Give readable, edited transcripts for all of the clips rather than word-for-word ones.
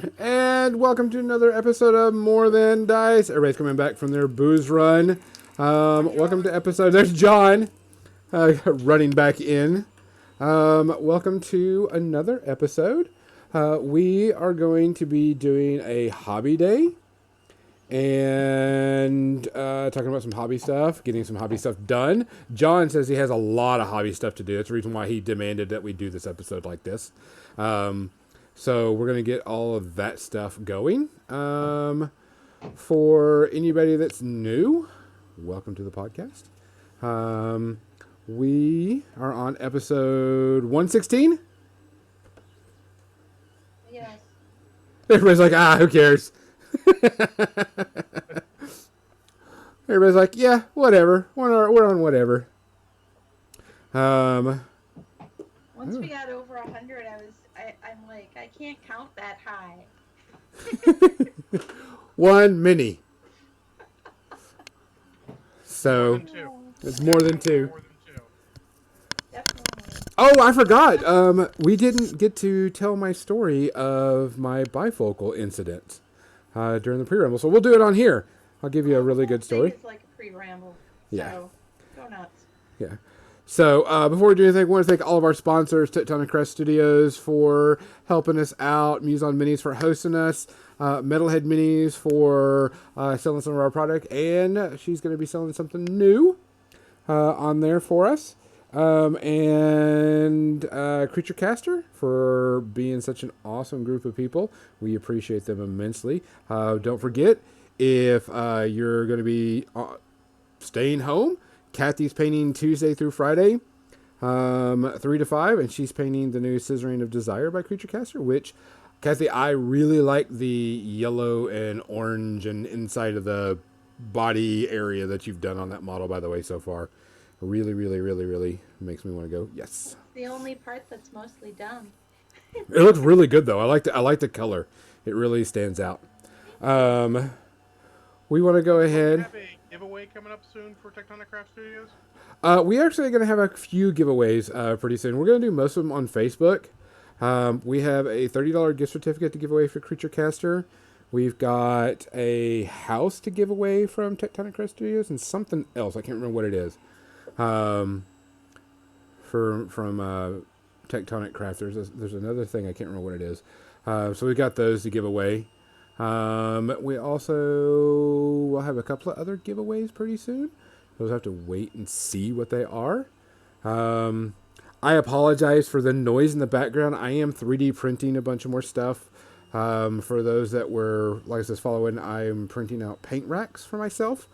And welcome to another episode of More Than Dice. Everybody's coming back from their booze run. Welcome to episode. There's John running back in. Welcome to another episode. We are going to be doing a hobby day and talking about some hobby stuff, getting some hobby stuff done. John says he has a lot of hobby stuff to do. That's the reason why he demanded that we do this episode like this. So we're going to get all of that stuff going. For anybody that's new, welcome to the podcast. We are on episode 116. Yes. Everybody's like, who cares? Everybody's like, yeah, whatever. We're on whatever. Once we got over 100, I'm like, I can't count that high. One mini. So it's more than two. Definitely. Oh, I forgot. We didn't get to tell my story of my bifocal incident during the pre-ramble, so we'll do it on here. I'll give you a really good story. It's like a pre-ramble. Yeah. So, go nuts. Yeah. So before we do anything, I want to thank all of our sponsors, Tectonic Crest Studios for helping us out, Muson Minis for hosting us, Metalhead Minis for selling some of our product, and she's going to be selling something new on there for us. And Creature Caster for being such an awesome group of people. We appreciate them immensely. Don't forget, if you're going to be staying home, Kathy's painting Tuesday through Friday, 3 to 5, and she's painting the new Scissoring of Desire by Creature Caster, which, Kathy, I really like the yellow and orange and inside of the body area that you've done on that model, by the way, so far. Really, really, really, really makes me want to go, yes. The only part that's mostly done. It looks really good, though. I like the color. It really stands out. We want to go ahead. We have a giveaway coming up soon for Tectonic Craft Studios. We actually are going to have a few giveaways pretty soon. We're going to do most of them on Facebook. We have a $30 gift certificate to give away for Creature Caster. We've got a house to give away from Tectonic Crest Studios and something else. I can't remember what it is. From Tectonic Craft. There's another thing. I can't remember what it is. So we got those to give away. We also will have a couple of other giveaways pretty soon. Those have to wait and see what they are. I apologize for the noise in the background. I am 3D printing a bunch of more stuff. For those that were, like I said, following, I'm printing out paint racks for myself.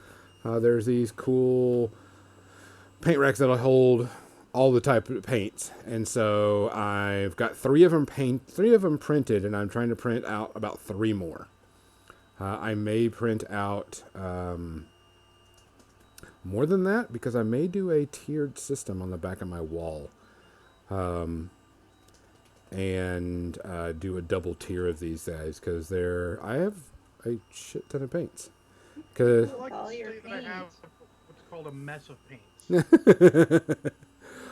There's these cool paint racks that'll hold all the type of paints, and so I've got three of them printed, and I'm trying to print out about 3 more. I may print out more than that because I may do a tiered system on the back of my wall, and do a double tier of these guys because I have a shit ton of paints. Cause I like All to your say that I have what's called a mess of paints.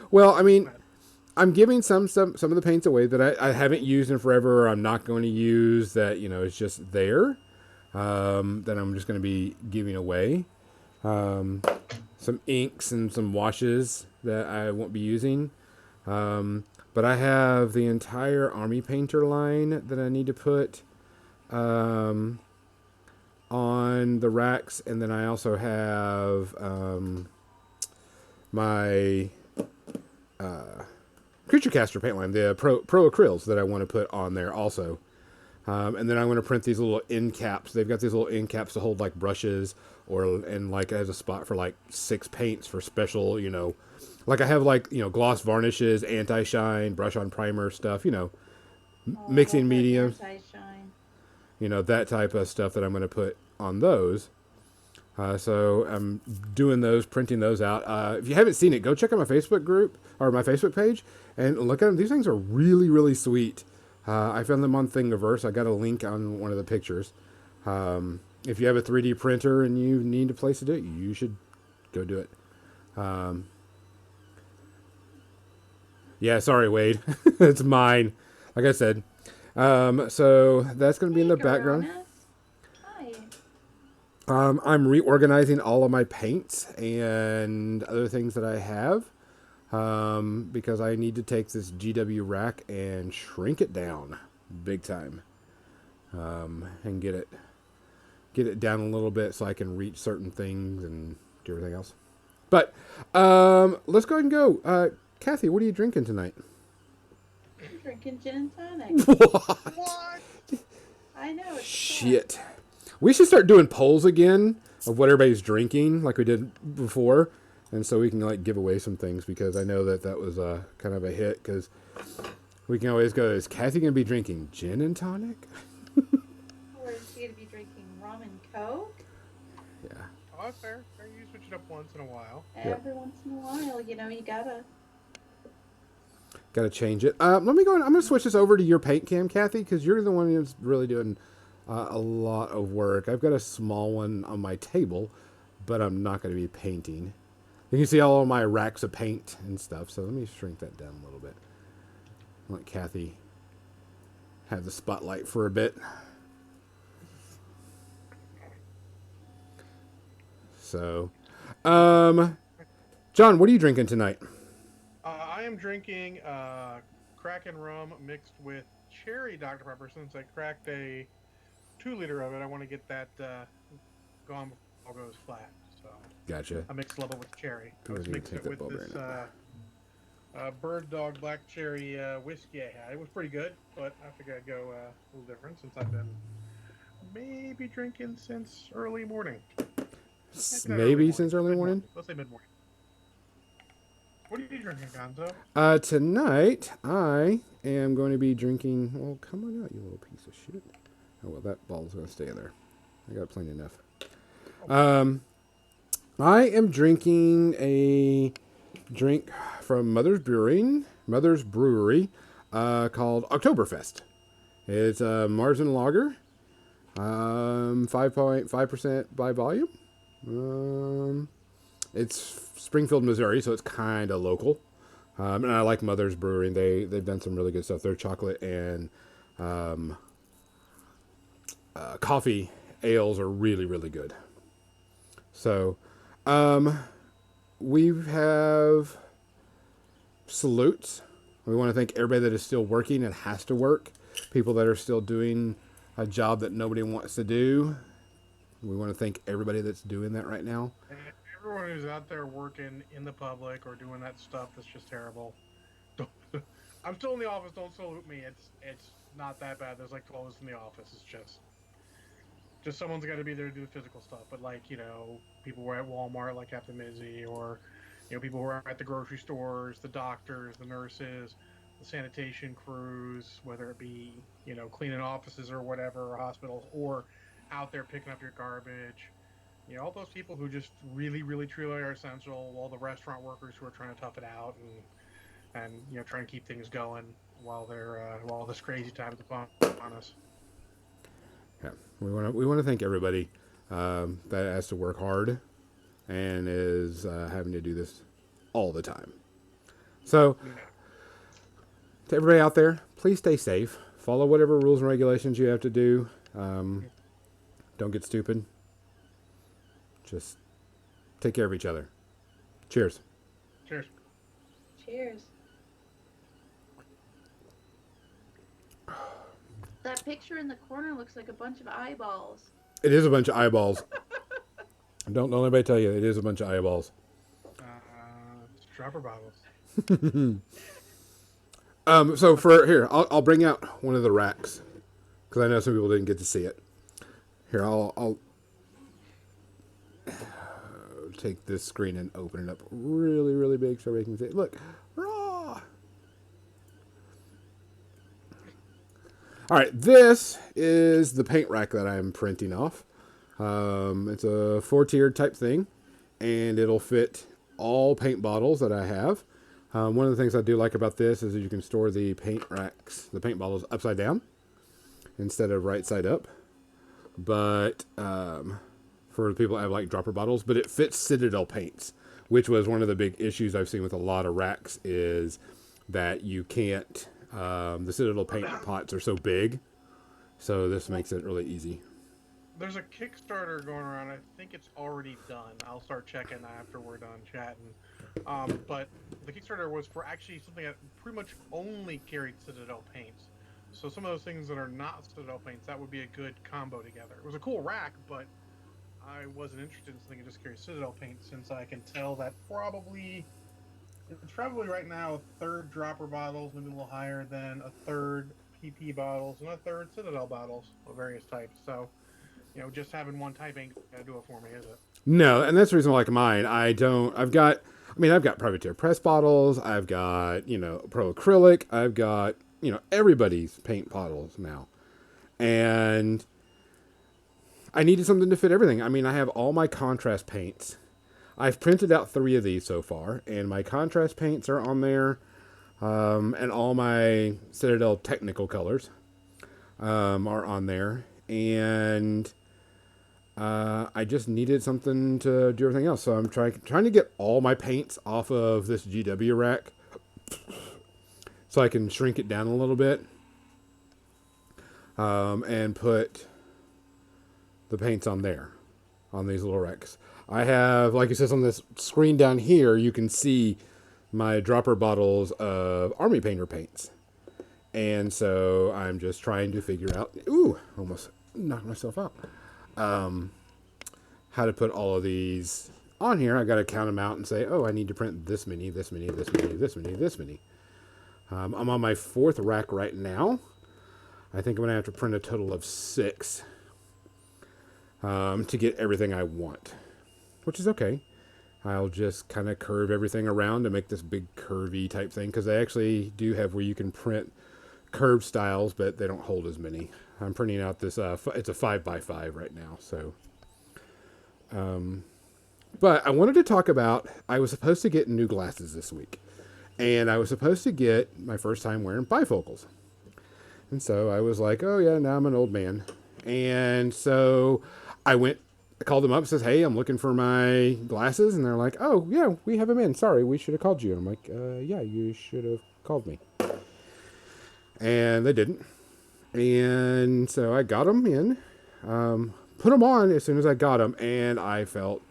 well, I mean, I'm giving some of the paints away that I haven't used in forever, or I'm not going to use, that, it's just there, that I'm just going to be giving away. Some inks and some washes that I won't be using. But I have the entire Army Painter line that I need to put on the racks, and then I also have my Creature Caster paint line, the Pro Acryls that I want to put on there also. And then I'm going to print these little end caps. They've got these little end caps to hold like brushes, and like as a spot for like 6 paints for special, like I have like, gloss varnishes, anti-shine, brush on primer stuff, mixing mediums, Anti-shine. that type of stuff that I'm going to put on those. So I'm doing those, printing those out. If you haven't seen it, go check out my Facebook group or my Facebook page and look at them. These things are really, really sweet. I found them on Thingiverse. I got a link on one of the pictures. If you have a 3D printer and you need a place to do it, you should go do it. Yeah, sorry, Wade. It's mine. Like I said. So that's going to be in Hey, the background. Coronas. Hi. I'm reorganizing all of my paints and other things that I have because I need to take this GW rack and shrink it down big time and get it down a little bit so I can reach certain things and do everything else. But let's go ahead and go. Kathy, what are you drinking tonight? I'm drinking gin and tonic. What? What? I know. It's Shit. We should start doing polls again of what everybody's drinking like we did before. And so we can like give away some things because I know that was kind of a hit because we can always go, is Kathy going to be drinking gin and tonic? Or is she going to be drinking rum and coke? Yeah. Oh, that's fair. You switch it up once in a while. Every once in a while, you know, you gotta. Got to change it. Let me go. I'm going to switch this over to your paint cam, Kathy, because you're the one who's really doing a lot of work. I've got a small one on my table, but I'm not going to be painting. You can see all of my racks of paint and stuff. So let me shrink that down a little bit. Let Kathy have the spotlight for a bit. So, John, what are you drinking tonight? I am drinking Kraken rum mixed with cherry Dr. Pepper since I cracked a 2-liter of it. I want to get that gone before it all goes flat. So Gotcha. I mixed a little with cherry. I I'm was gonna mixing take it that with bulb this right Bird Dog Black Cherry whiskey I had. It was pretty good, but I figured I'd go a little different since I've been maybe drinking since early morning. Maybe since early morning. Let's say mid-morning. What are you drinking, Gonzo? Tonight I am going to be drinking. Well, come on out, you little piece of shit. Oh well, that ball's gonna stay there. I got plenty enough. I am drinking a drink from Mother's Brewery, called Oktoberfest. It's a Marzen lager, 5.5% by volume. It's Springfield, Missouri, so it's kind of local. And I like Mother's Brewery. They've done some really good stuff. Their chocolate and coffee ales are really, really good. So, we have salutes. We want to thank everybody that is still working and has to work. People that are still doing a job that nobody wants to do. We want to thank everybody that's doing that right now. And everyone who's out there working in the public or doing that stuff that's just terrible. Don't, I'm still in the office. Don't salute me. It's not that bad. There's like 12 of us in the office. It's just someone's got to be there to do the physical stuff. But like people who are at Walmart, like Captain Mizzy, or people who are at the grocery stores, the doctors, the nurses, the sanitation crews, whether it be cleaning offices or whatever, or hospitals, or out there picking up your garbage. All those people who just really, really, truly are essential. All the restaurant workers who are trying to tough it out and trying to keep things going while this crazy time is upon us. Yeah, we want to thank everybody that has to work hard and is having to do this all the time. So, to everybody out there, please stay safe. Follow whatever rules and regulations you have to do. Don't get stupid. Just take care of each other. Cheers. Cheers. Cheers. That picture in the corner looks like a bunch of eyeballs. It is a bunch of eyeballs. Don't let anybody tell you it is a bunch of eyeballs. Dropper bottles. So for here, I'll bring out one of the racks because I know some people didn't get to see it. Here, I'll take this screen and open it up really, really big so everybody can see it. Look, raw. All right, this is the paint rack that I'm printing off. It's a 4-tiered type thing, and it'll fit all paint bottles that I have. One of the things I do like about this is that you can store the paint bottles upside down instead of right side up. But for the people that have like dropper bottles, but it fits Citadel paints, which was one of the big issues I've seen with a lot of racks is that you can't The Citadel paint pots are so big, so this makes it really easy. There's a Kickstarter going around. I think it's already done. I'll start checking after we're done chatting. But the Kickstarter was for actually something that pretty much only carried Citadel paints. So some of those things that are not Citadel paints, that would be a good combo together. It was a cool rack, but I wasn't interested in something that just carries Citadel paint, since I can tell that it's probably right now a third dropper bottles, maybe a little higher than a third PP bottles and a third Citadel bottles of various types. So, just having one type ain't gonna do it for me, is it? No, and that's the reason like mine. I've got Privateer press bottles. I've got, Pro Acrylic. I've got, everybody's paint bottles now. And I needed something to fit everything. I mean, I have all my contrast paints. I've printed out 3 of these so far, and my contrast paints are on there, and all my Citadel technical colors are on there. And I just needed something to do everything else. So I'm trying to get all my paints off of this GW rack so I can shrink it down a little bit and put the paints on there, on these little racks. I have, like it says on this screen down here, you can see my dropper bottles of Army Painter paints. And so I'm just trying to figure out, almost knocked myself out. How to put all of these on here. I got to count them out and say, I need to print this many, this many, this many, this many, this many. I'm on my 4th rack right now. I think I'm going to have to print a total of 6 to get everything I want, which is okay. I'll just kind of curve everything around to make this big curvy type thing, because they actually do have where you can print curved styles, but they don't hold as many. I'm printing out this, it's a 5x5 right now, so. But I wanted to talk about, I was supposed to get new glasses this week, and I was supposed to get my first time wearing bifocals. And so I was like, now I'm an old man. And so I called them up and says, hey, I'm looking for my glasses. And they're like, oh yeah, we have them in. Sorry, we should have called you. And I'm like, yeah, you should have called me. And they didn't. And so I got them in, put them on as soon as I got them, and I felt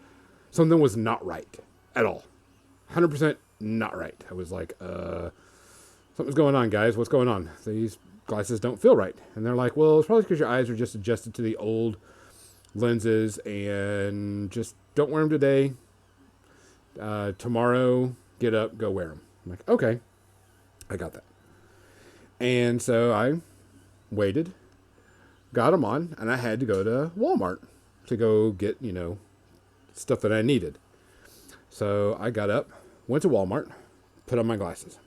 something was not right at all. 100% not right. I was like, something's going on, guys. What's going on? These glasses don't feel right. And they're like, well, it's probably because your eyes are just adjusted to the old lenses, and just don't wear them today. Tomorrow, get up, go wear them. I'm like, okay, I got that. And so I waited, got them on, and I had to go to Walmart to go get, stuff that I needed. So I got up, went to Walmart, put on my glasses.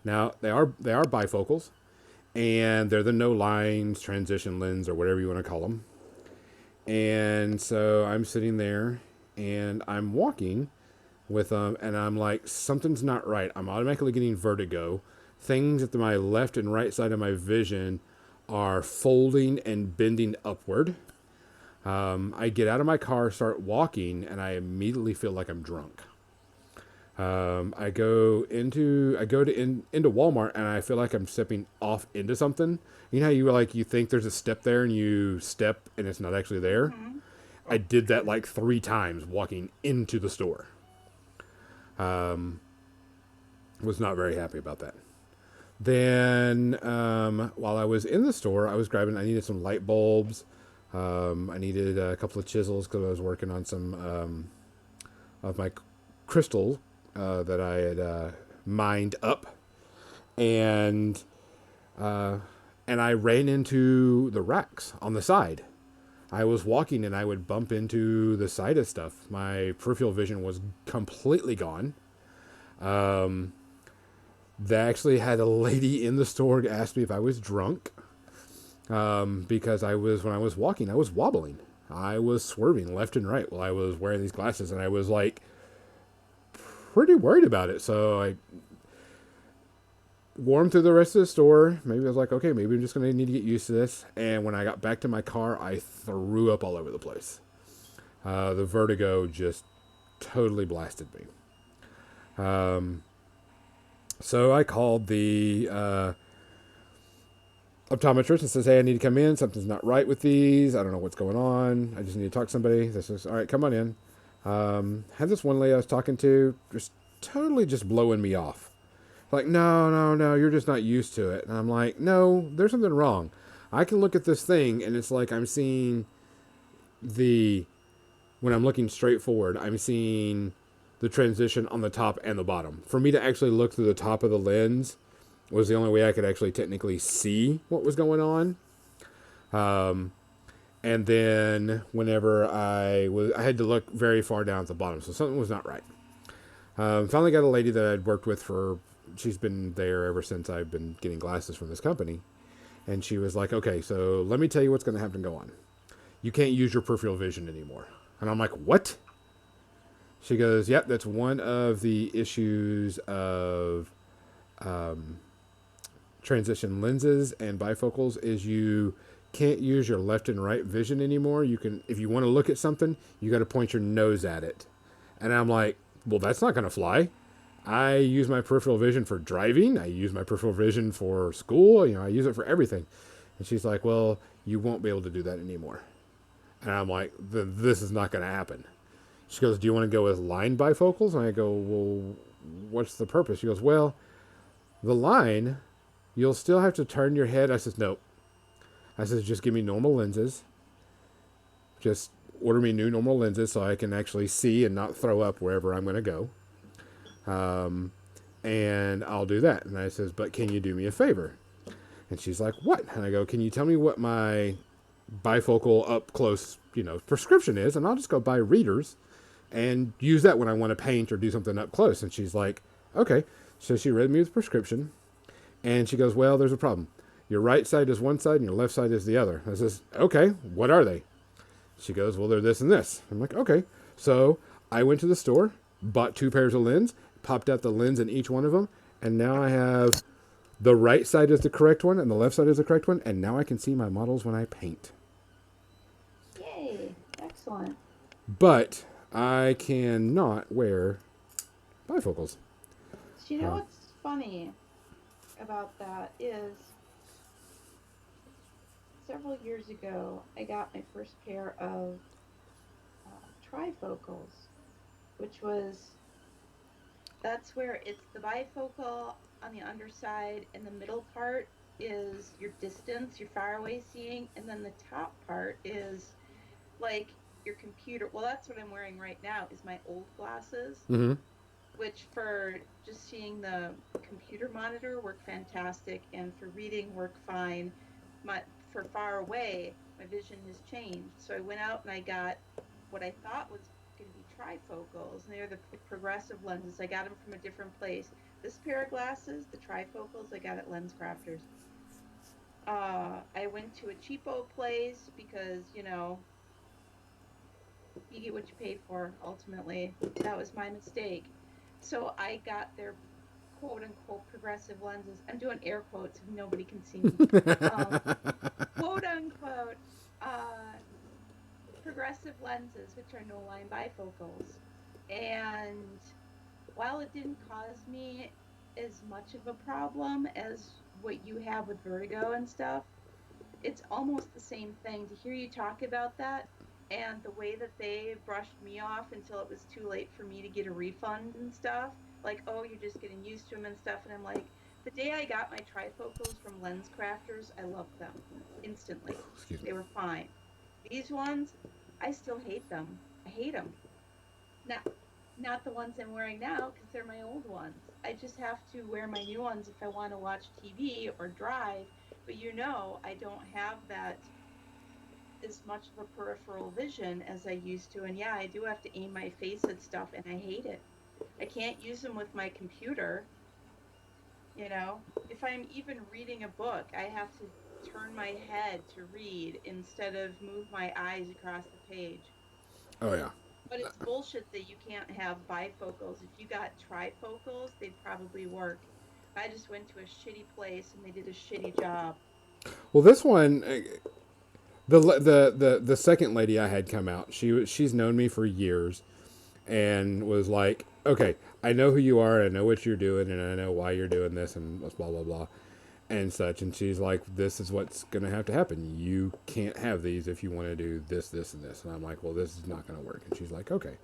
Now, they are bifocals, and they're the no lines transition lens, or whatever you want to call them. And so I'm sitting there, and I'm walking with them, and I'm like, something's not right. I'm automatically getting vertigo. Things at my left and right side of my vision are folding and bending upward. I get out of my car, start walking, and I immediately feel like I'm drunk. I go into Walmart, and I feel like I'm stepping off into something. You know how you think there's a step there, and you step and it's not actually there? Mm-hmm. I did that like 3 times walking into the store. Was not very happy about that. Then, while I was in the store, I needed some light bulbs. I needed a couple of chisels because I was working on some of my crystal that I had mined up. And I ran into the racks on the side. I was walking and I would bump into the side of stuff. My peripheral vision was completely gone. They actually had a lady in the store ask me if I was drunk. Because when I was walking, I was wobbling. I was swerving left and right while I was wearing these glasses, and I was like pretty worried about it. So I warmed through the rest of the store. Maybe I was like, okay, maybe I'm just going to need to get used to this. And when I got back to my car, I threw up all over the place. The vertigo just totally blasted me. So I called the optometrist and says, "Hey, I need to come in. Something's not right with these. I don't know what's going on. I just need to talk to somebody." This is all right. Come on in. Had this one lady I was talking to just totally just blowing me off. Like, no, no, no, you're just not used to it. And I'm like, no, there's something wrong. I can look at this thing and it's like I'm seeing the when I'm looking straight forward, I'm seeing the transition on the top and the bottom. For me to actually look through the top of the lens was the only way I could actually technically see what was going on. And then whenever I had to look very far down at the bottom, so something was not right. Finally got a lady that I'd worked with she's been there ever since I've been getting glasses from this company. And she was like, okay, so let me tell you what's going to have to go on. You can't use your peripheral vision anymore. And I'm like, what? She goes, yep, that's one of the issues of transition lenses and bifocals is you can't use your left and right vision anymore. You can, if you want to look at something, you got to point your nose at it. And I'm like, well, that's not going to fly. I use my peripheral vision for driving. I use my peripheral vision for school. I use it for everything. And she's like, well, you won't be able to do that anymore. And I'm like, this is not going to happen. She goes, do you want to go with line bifocals? And I go, well, what's the purpose? She goes, well, the line, you'll still have to turn your head. I says, nope. I says, just give me normal lenses. Just order me new normal lenses so I can actually see and not throw up wherever I'm going to go. And I'll do that. And I says, but can you do me a favor? And she's like, what? And I go, can you tell me what my bifocal up close, prescription is? And I'll just go buy readers and use that when I want to paint or do something up close. And she's like, okay. So she read me the prescription and she goes, well, there's a problem. Your right side is one side and your left side is the other. I says, okay, what are they? She goes, well, they're this and this. I'm like, okay. So I went to the store, bought 2 pairs of lens, popped out the lens in each one of them. And now I have the right side is the correct one and the left side is the correct one. And now I can see my models when I paint. Yay. Excellent. But I cannot wear bifocals. So you know what's funny about that is several years ago, I got my first pair of trifocals, which was, that's where it's the bifocal on the underside, and the middle part is your distance, your far away seeing, and then the top part is like your computer. Well, that's what I'm wearing right now is my old glasses, Mm-hmm. which for just seeing the computer monitor work fantastic, and for reading work fine. For far away, my vision has changed. So I went out and I got what I thought was going to be trifocals, and they're the progressive lenses. I got them from a different place. This pair of glasses, the trifocals, I got at Lens Crafters. I went to a cheapo place because, you get what you pay for, ultimately. That was my mistake. So I got their quote unquote progressive lenses. I'm doing air quotes if nobody can see me. Quote unquote progressive lenses, which are no line bifocals. And while it didn't cause me as much of a problem as what you have with vertigo and stuff, it's almost the same thing. To hear you talk about that and the way that they brushed me off until it was too late for me to get a refund and stuff, like, oh, you're just getting used to them and stuff. And I'm like, the day I got my trifocals from Lens Crafters, I loved them instantly. Excuse me. They were fine. These ones, I still hate them. I hate them. Now, not the ones I'm wearing now because they're my old ones. I just have to wear my new ones if I want to watch TV or drive. But I don't have that as much of a peripheral vision as I used to. And yeah, I do have to aim my face at stuff and I hate it. I can't use them with my computer. If I'm even reading a book, I have to turn my head to read instead of move my eyes across the page. Oh, yeah. But it's bullshit that you can't have bifocals. If you got trifocals, they'd probably work. I just went to a shitty place and they did a shitty job. Well, this one, the second lady I had come out, she's known me for years and was like, okay, I know who you are, I know what you're doing, and I know why you're doing this, and blah, blah, blah. and such. And she's like, this is what's going to have to happen. You can't have these if you want to do this, this, and this. And I'm like, well, this is not going to work. And she's like, okay.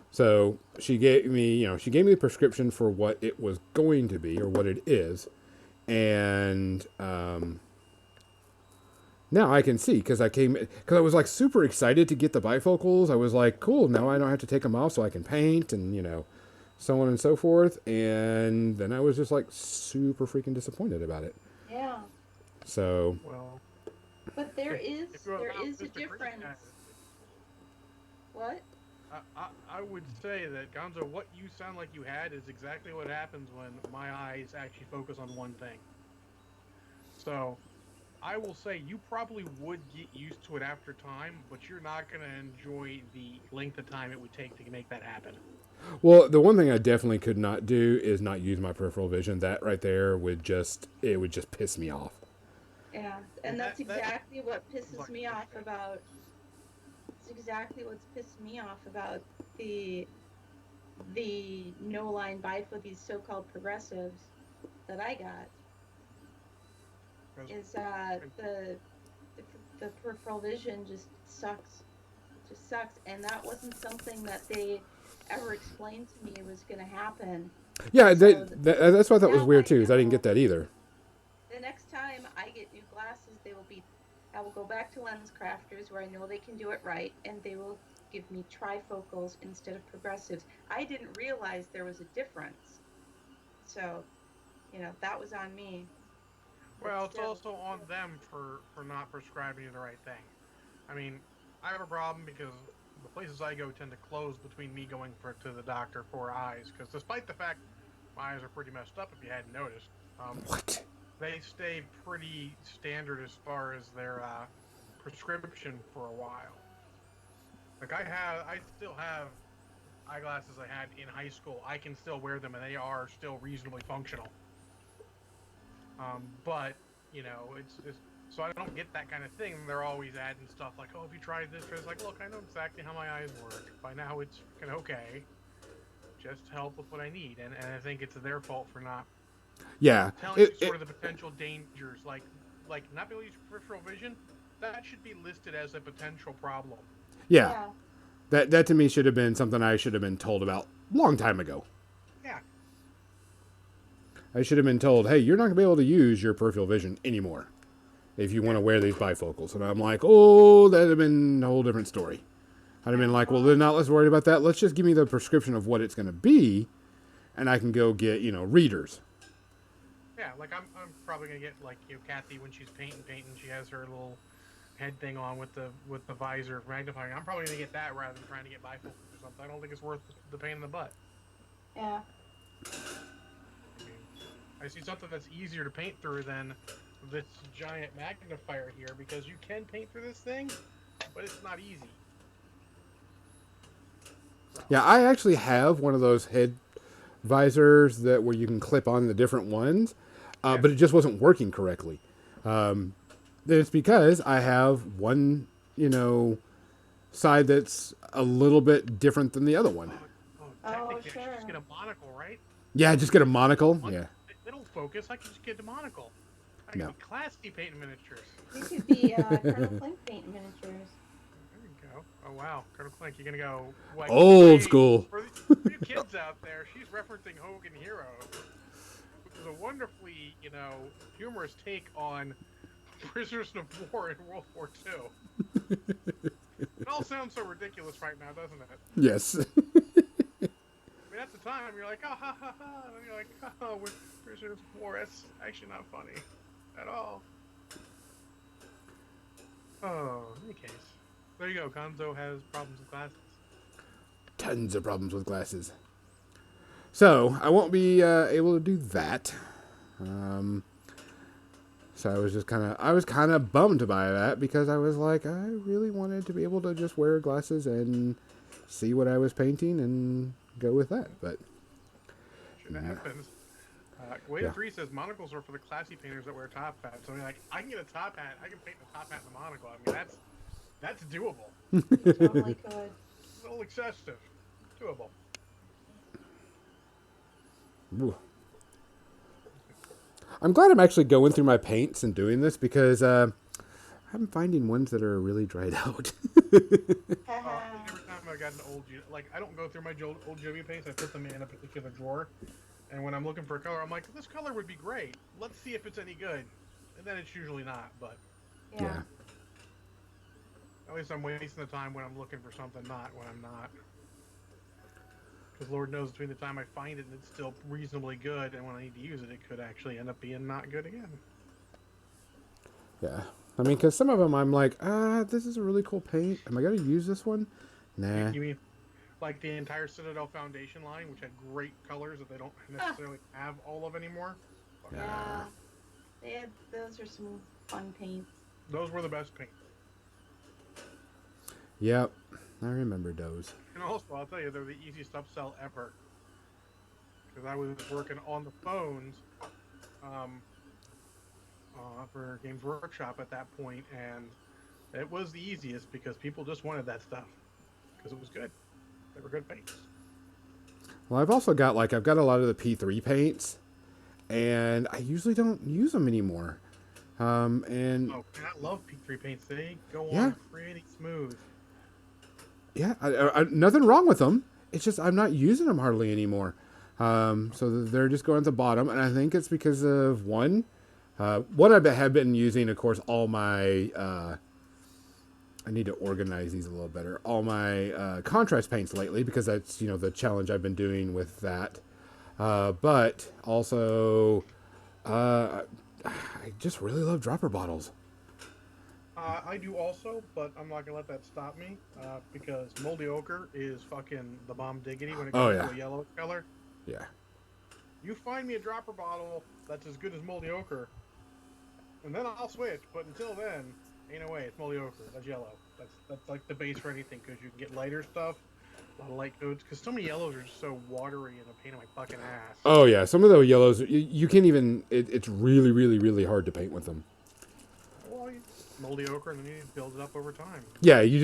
So she gave me, she gave me the prescription for what it was going to be or what it is. And now I can see because I was like super excited to get the bifocals. I was like, cool, now I don't have to take them off so I can paint and, so on and so forth. And then I was just like super freaking disappointed about it. Yeah. So. Well. But there is if you're allowed a Mr. Green difference. has What? I would say that, Gonzo, what you sound like you had is exactly what happens when my eyes actually focus on one thing. So, I will say you probably would get used to it after time, but you're not going to enjoy the length of time it would take to make that happen. Well, the one thing I definitely could not do is not use my peripheral vision. That right there would just piss me off. Yeah, and that's exactly what pisses me off about. It's exactly what's pissed me off about the no line bifocal, these so-called progressives that I got. Is the peripheral vision just sucks. It just sucks, and that wasn't something that they ever explained to me was going to happen. Yeah, that's why I thought was weird too. Is I didn't get that either. The next time I get new glasses, I will go back to Lens Crafters where I know they can do it right, and they will give me trifocals instead of progressives. I didn't realize there was a difference, so that was on me. Well, it's also on them for not prescribing you the right thing. I mean, I have a problem because the places I go tend to close between me going to the doctor for eyes. Because despite the fact my eyes are pretty messed up, if you hadn't noticed, what? They stay pretty standard as far as their prescription for a while. Like I still have eyeglasses I had in high school. I can still wear them, and they are still reasonably functional. But it's so I don't get that kind of thing. They're always adding stuff like, "Oh, have you tried this?" It's like, look, I know exactly how my eyes work. By now, it's okay. Just help with what I need, and I think it's their fault for not. Yeah. Telling you sort of the potential dangers, like not being able to use peripheral vision. That should be listed as a potential problem. Yeah. That to me should have been something I should have been told about a long time ago. Yeah. I should have been told, hey, you're not going to be able to use your peripheral vision anymore if you want to wear these bifocals. And I'm like, oh, that would have been a whole different story. I'd have been like, well, then not let's worry about that. Let's just give me the prescription of what it's going to be, and I can go get, readers. Yeah, like I'm probably going to get, like, Kathy, when she's painting, she has her little head thing on with the visor magnifying. I'm probably going to get that rather than trying to get bifocals or something. I don't think it's worth the pain in the butt. Yeah. I see something that's easier to paint through than this giant magnifier here, because you can paint through this thing, but it's not easy. So. Yeah, I actually have one of those head visors where you can clip on the different ones, but it just wasn't working correctly. It's because I have one, side that's a little bit different than the other one. Technically, sure. I should just get a monocle, right? Yeah, just get a monocle. Yeah. They don't focus. I can just get a monocle. I can be classy painting miniatures. You could be Colonel Flint painting miniatures. There you go. Oh, wow. Colonel Clink, you're going to go... Like, old school. For you kids out there, she's referencing Hogan Heroes, which is a wonderfully, humorous take on prisoners of war in World War II. It all sounds so ridiculous right now, doesn't it? Yes. I mean, at the time, you're like, oh, ha, ha, ha. And you're like, oh, with prisoners of war, that's actually not funny at all. Oh, in any case. There you go. Gonzo has problems with glasses. Tons of problems with glasses. So, I won't be able to do that. So I was kind of bummed by that because I was like, I really wanted to be able to just wear glasses and see what I was painting and go with that. But shit happens. Wave 3 says monocles are for the classy painters that wear top hats. So I mean, like, I can get a top hat. I can paint the top hat and the monocle. I mean, that's doable. Totally could. A little excessive. Doable. Ooh. I'm glad I'm actually going through my paints and doing this because I'm finding ones that are really dried out. Every time I got an like I don't go through my old Joby paints. I put them in a particular drawer, and when I'm looking for a color, I'm like, this color would be great. Let's see if it's any good, and then it's usually not. But Yeah. at least I'm wasting the time when I'm looking for something, not when I'm not. Because Lord knows between the time I find it and it's still reasonably good, and when I need to use it, it could actually end up being not good again. Yeah. I mean, because some of them I'm like, this is a really cool paint. Am I going to use this one? Nah. You mean like the entire Citadel Foundation line, which had great colors that they don't necessarily have all of anymore? Yeah. Those are some fun paints. Those were the best paints. Yep. I remember those. And also, I'll tell you, they're the easiest upsell ever. Because I was working on the phones for Games Workshop at that point, and it was the easiest because people just wanted that stuff. Because it was good. They were good paints. Well, I've also got, I've got a lot of the P3 paints, and I usually don't use them anymore. And Oh, man, I love P3 paints. They go Yeah. on pretty smooth. yeah, nothing wrong with them. It's just I'm not using them hardly anymore. So they're just going at the bottom, and I think it's because of one I have been using, of course, all my. I need to organize these a little better. All my contrast paints lately because that's the challenge I've been doing with that. But also, I just really love dropper bottles. I do also, but I'm not gonna let that stop me because moldy ochre is fucking the bomb diggity when it comes to a yellow color. Yeah. You find me a dropper bottle that's as good as moldy ochre, and then I'll switch. But until then, ain't no way. It's moldy ochre. That's yellow. That's like the base for anything because you can get lighter stuff, a lot of light coats. Because so many yellows are just so watery and a pain in my fucking ass. Oh yeah, some of those yellows you can't even. It's really, really, really hard to paint with them. Well, you moldy ochre and then you build it up over time. Yeah, you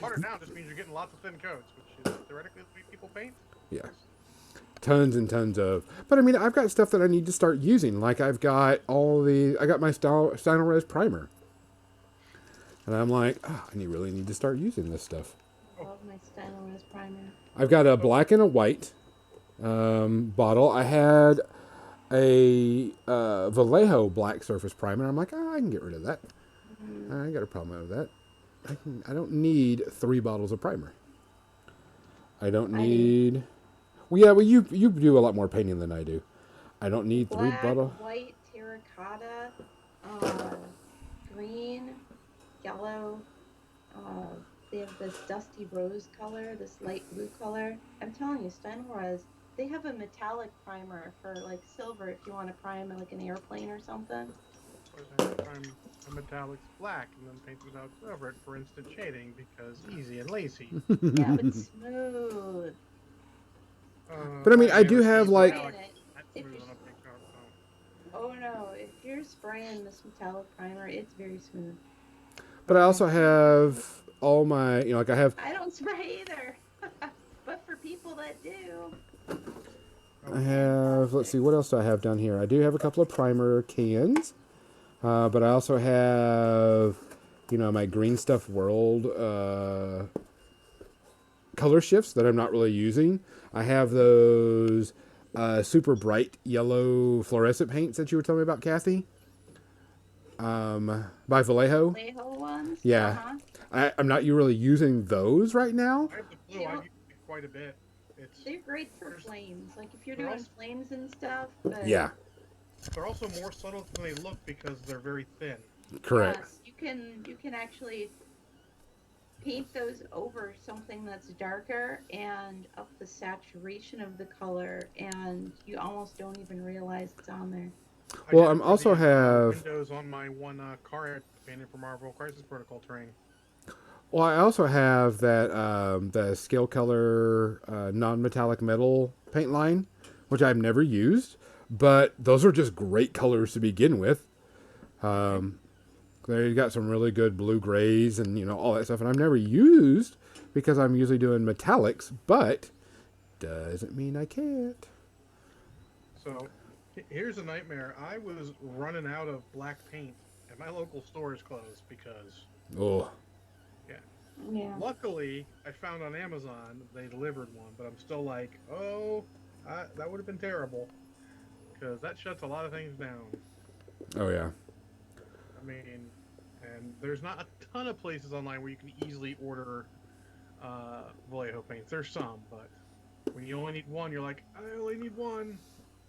Water down just means you're getting lots of thin coats, which is theoretically the way people paint. Yeah. Tons and tons of. But I mean, I've got stuff that I need to start using. Like I got my Stynylrez primer. And I'm like, I really need to start using this stuff. I love my Stynylrez primer. I've got a black and a white bottle. I had a Vallejo black surface primer. I'm like, I can get rid of that. I ain't got a problem with that. I don't need 3 bottles of primer. I don't need... Well, you do a lot more painting than I do. I don't need 3 bottles. White, terracotta, green, yellow. They have this dusty rose color, this light blue color. I'm telling you, Stynylrez, they have a metallic primer for like silver if you want to prime like an airplane or something. I'm a metallic black and then paint it out silver for instant shading because easy and lazy. Yeah, but smooth. But I mean, I do have like... Oh no, if you're spraying this metallic primer, it's very smooth. But I also have all my, I have... I don't spray either, but for people that do. I have, let's see, what else do I have down here? I do have a couple of primer cans, but I also have, my Green Stuff World color shifts that I'm not really using. I have those super bright yellow fluorescent paints that you were telling me about, Kathy. By Vallejo. Vallejo ones? Yeah. Uh-huh. I'm not really using those right now. I have the blue. I use it quite a bit. They're great for flames. Like if you're doing flames and stuff. But yeah. They're also more subtle than they look because they're very thin. Correct. Yes, you can actually paint those over something that's darker and up the saturation of the color, and you almost don't even realize it's on there. Well, I'm also have windows on my one car I painted for Marvel Crisis Protocol terrain. Well, I also have that the Scale Color non-metallic metal paint line, which I've never used, but those are just great colors to begin with. They've got some really good blue grays and all that stuff, and I've never used because I'm usually doing metallics, but doesn't mean I can't. So Here's a nightmare. I was running out of black paint, and my local store is closed because, Oh, yeah. Yeah. Luckily, I found on Amazon they delivered one, but I'm still like, oh, that would have been terrible because that shuts a lot of things down. oh yeah. I mean, and there's not a ton of places online where you can easily order Vallejo paints. There's some, but when you only need one, you're like, I only need one.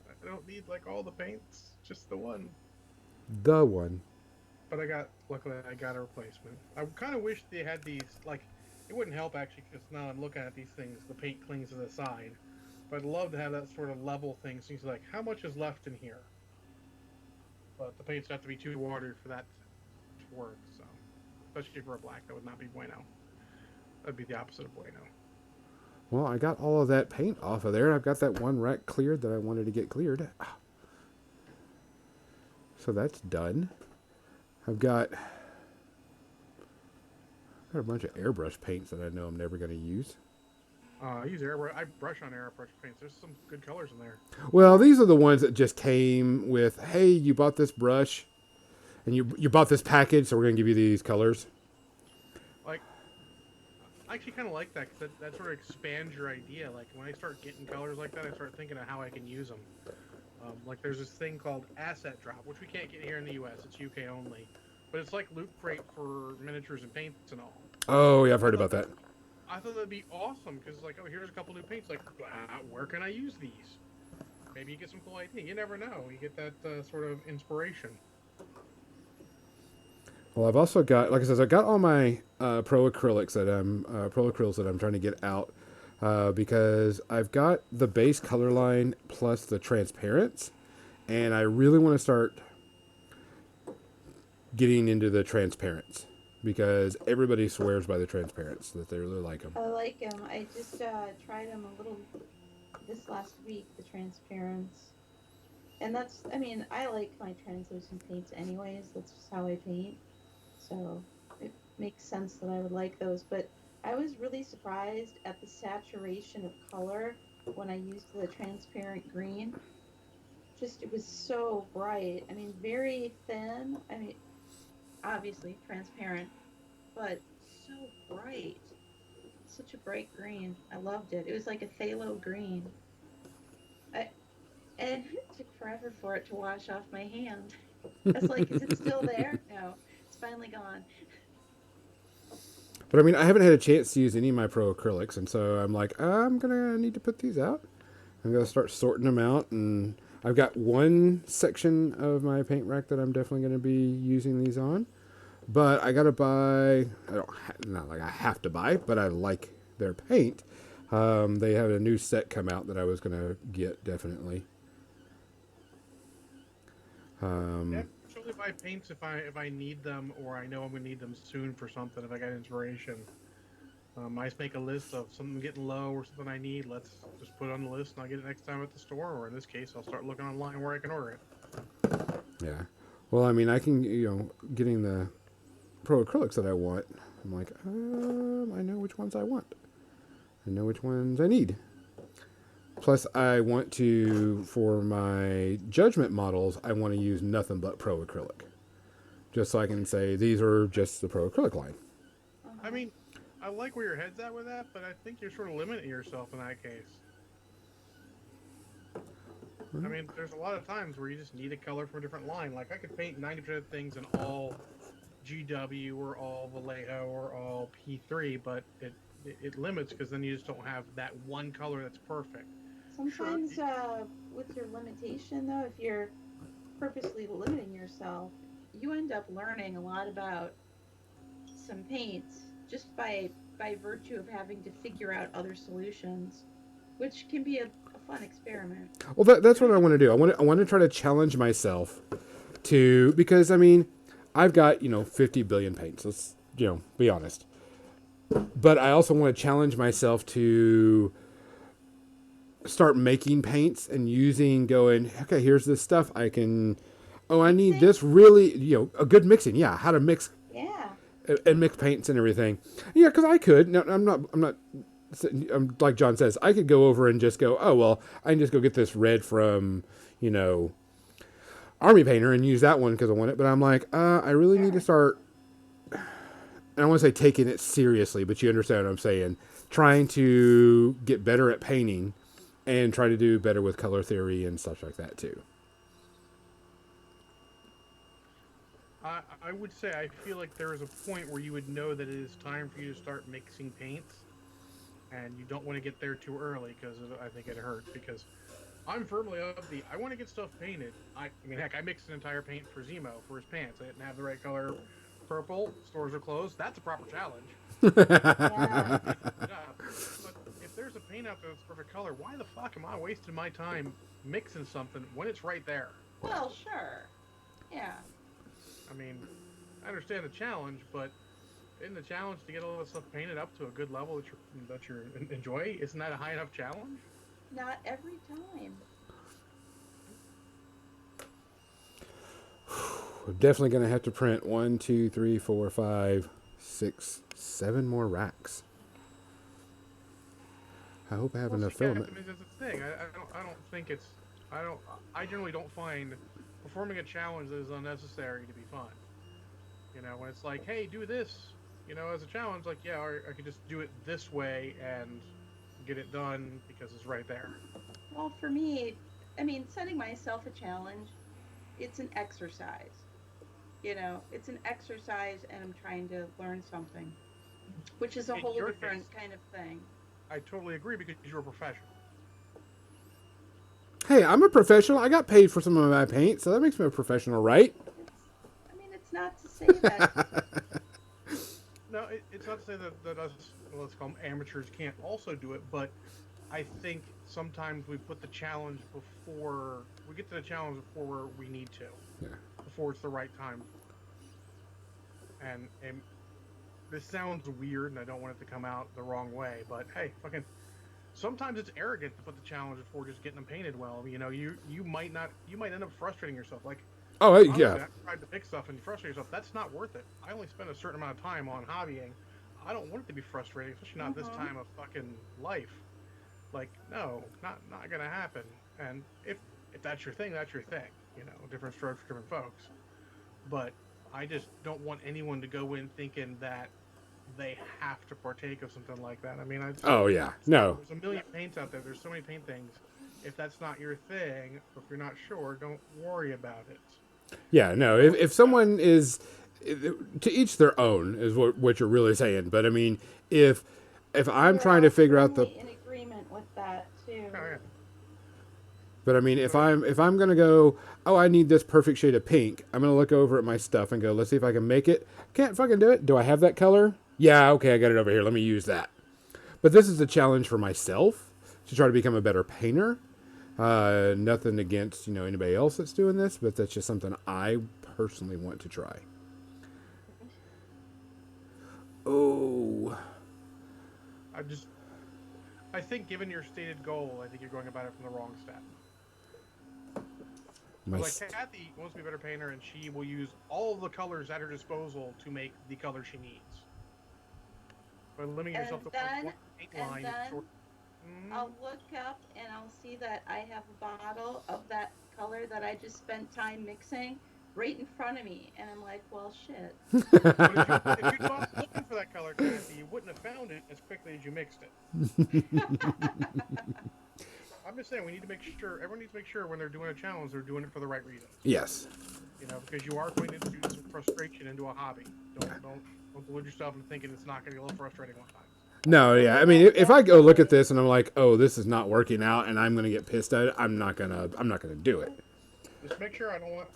I don't need like all the paints, just the one. The one. But luckily, I got a replacement. I kind of wish they had these, like, it wouldn't help actually, because now I'm looking at these things, the paint clings to the side. But I'd love to have that sort of level thing. So you like, how much is left in here? But the paints have to be too watery for that to work. So, especially for a black, that would not be bueno. That'd be the opposite of bueno. Well, I got all of that paint off of there. I've got that one rack cleared that I wanted to get cleared. So that's done. I've got a bunch of airbrush paints that I know I'm never going to use. I use airbrush. I brush on airbrush paints. There's some good colors in there. Well, these are the ones that just came with, hey, you bought this brush and you bought this package, so we're going to give you these colors. Like, I actually kind of like that because that sort of expands your idea. Like, when I start getting colors like that, I start thinking of how I can use them. Like, there's this thing called Asset Drop, which we can't get here in the U.S. It's UK only. But it's like Loot Crate for miniatures and paints and all. Oh, yeah, I've heard about that. I thought that'd be awesome because, like, oh, here's a couple new paints. Like, where can I use these? Maybe you get some cool idea. You never know. You get that sort of inspiration. Well, I've also got, like I said, I got all my pro acrylics that pro acryls that I'm trying to get out because I've got the base color line plus the transparents, and I really want to start getting into the transparents because everybody swears by the transparents that they really like them. I like them. I just tried them a little this last week, the transparents. And that's, I mean, I like my translucent paints anyways. That's just how I paint. So it makes sense that I would like those. But I was really surprised at the saturation of color when I used the transparent green. Just, it was so bright. I mean, very thin. I mean, obviously transparent, but so bright. Such a bright green. I loved it. It was like a phthalo green. I, and it took forever for it to wash off my hand. I was like, is it still there? No, it's finally gone. But I mean, I haven't had a chance to use any of my pro acrylics, and so I'm like, I'm gonna need to put these out. I'm gonna start sorting them out, and I've got one section of my paint rack that I'm definitely gonna be using these on. But I gotta buy. Not like I have to buy, but I like their paint. They have a new set come out that I was gonna get definitely. Yeah, usually buy paints if I need them or I know I'm gonna need them soon for something. If I got inspiration, I just make a list of something getting low or something I need. Let's just put it on the list and I'll get it next time at the store. Or in this case, I'll start looking online where I can order it. Yeah. Well, I mean, I can getting the pro acrylics that I want. I'm like, I know which ones I want. I know which ones I need. Plus, I want to, for my judgment models, I want to use nothing but pro acrylic. Just so I can say, these are just the pro acrylic line. I mean, I like where your head's at with that, but I think you're sort of limiting yourself in that case. I mean, there's a lot of times where you just need a color from a different line. Like, I could paint 90% of things in all GW or all Vallejo or all P3, but it limits because then you just don't have that one color that's perfect. Sometimes with your limitation, though, if you're purposely limiting yourself, you end up learning a lot about some paints just by virtue of having to figure out other solutions, which can be a fun experiment. Well, that's what I want to do. I want to try to challenge myself to, because I mean, I've got 50 billion paints. Let's be honest. But I also want to challenge myself to start making paints and going, okay, here's this stuff I can, I need this really, a good mixing. Yeah. How to mix Yeah. and mix paints and everything. Yeah. Cause I could, no, I'm not, like John says, I could go over and just go, oh, well, I can just go get this red from, Army Painter and use that one because I want it. But I'm like, I really need to start. And I want to say taking it seriously, but you understand what I'm saying. Trying to get better at painting and try to do better with color theory and stuff like that too. I would say I feel like there is a point where you would know that it is time for you to start mixing paints, and you don't want to get there too early because I think it hurts. Because I'm firmly of the I want to get stuff painted. I mean, heck, I mixed an entire paint for Zemo for his pants. I didn't have the right color purple. Stores are closed. That's a proper challenge. Yeah. But if there's a paint out there that's perfect color, why the fuck am I wasting my time mixing something when it's right there? Well, sure. Yeah. I mean, I understand the challenge, but in the challenge to get all this stuff painted up to a good level that you enjoy, isn't that a high enough challenge? Not every time. We're definitely going to have to print 1, 2, 3, 4, 5, 6, 7 more racks. I hope I have enough filament. I mean, that's the thing. I don't think it's. I generally don't find performing a challenge that is unnecessary to be fun. You know, when it's like, hey, do this. You know, as a challenge, like, yeah, or I could just do it this way and get it done because it's right there. Well, for me, I mean, setting myself a challenge, it's an exercise. You know, it's an exercise, and I'm trying to learn something, which is a In whole your different case, kind of thing. I totally agree because you're a professional. Hey, I'm a professional. I got paid for some of my paint, so that makes me a professional, right? I mean, it's not to say that. No, it's not to say that us, let's call them amateurs, can't also do it, but I think sometimes we put the challenge before we get to the challenge before we need to, Yeah. before it's the right time. And this sounds weird, and I don't want it to come out the wrong way, but hey, fucking. Sometimes it's arrogant to put the challenge before just getting them painted well. You know, you might end up frustrating yourself. Like, Oh, honestly, yeah. I tried to pick stuff and you frustrate yourself. That's not worth it. I only spend a certain amount of time on hobbying. I don't want it to be frustrating, especially not this time of fucking life. Like, no, not gonna happen. And if that's your thing, that's your thing. You know, different strokes for different folks. But I just don't want anyone to go in thinking that they have to partake of something like that. I mean, Oh, yeah. No. there's a million paints out there. There's so many paint things. If that's not your thing, or if you're not sure, don't worry about it. Yeah, no. If someone is to each their own is what you're really saying. But I mean, if I'm trying to figure out the in agreement with that too. Oh, yeah. But I mean, if I'm gonna go, oh, I need this perfect shade of pink. I'm gonna look over at my stuff and go, let's see if I can make it. Can't fucking do it. Do I have that color? Yeah, okay, I got it over here. Let me use that. But this is a challenge for myself to try to become a better painter. Nothing against anybody else that's doing this, but that's just something I personally want to try. Oh, I think given your stated goal, I think you're going about it from the wrong step. Like Kathy wants to be a better painter, and she will use all of the colors at her disposal to make the color she needs. By limiting yourself to one paint line. I'll look up and I'll see that I have a bottle of that color that I just spent time mixing right in front of me, and I'm like, well, shit. But if you'd gone looking for that color, Kathy, you wouldn't have found it as quickly as you mixed it. I'm just saying, everyone needs to make sure when they're doing a challenge, they're doing it for the right reasons. yes. You know, because you are going to introduce some frustration into a hobby. Don't delude yourself into thinking it's not going to be a little frustrating one time. No, yeah. I mean, if I go look at this and I'm like, oh, this is not working out, and I'm gonna get pissed at it, I'm not gonna do it. Just make sure I don't want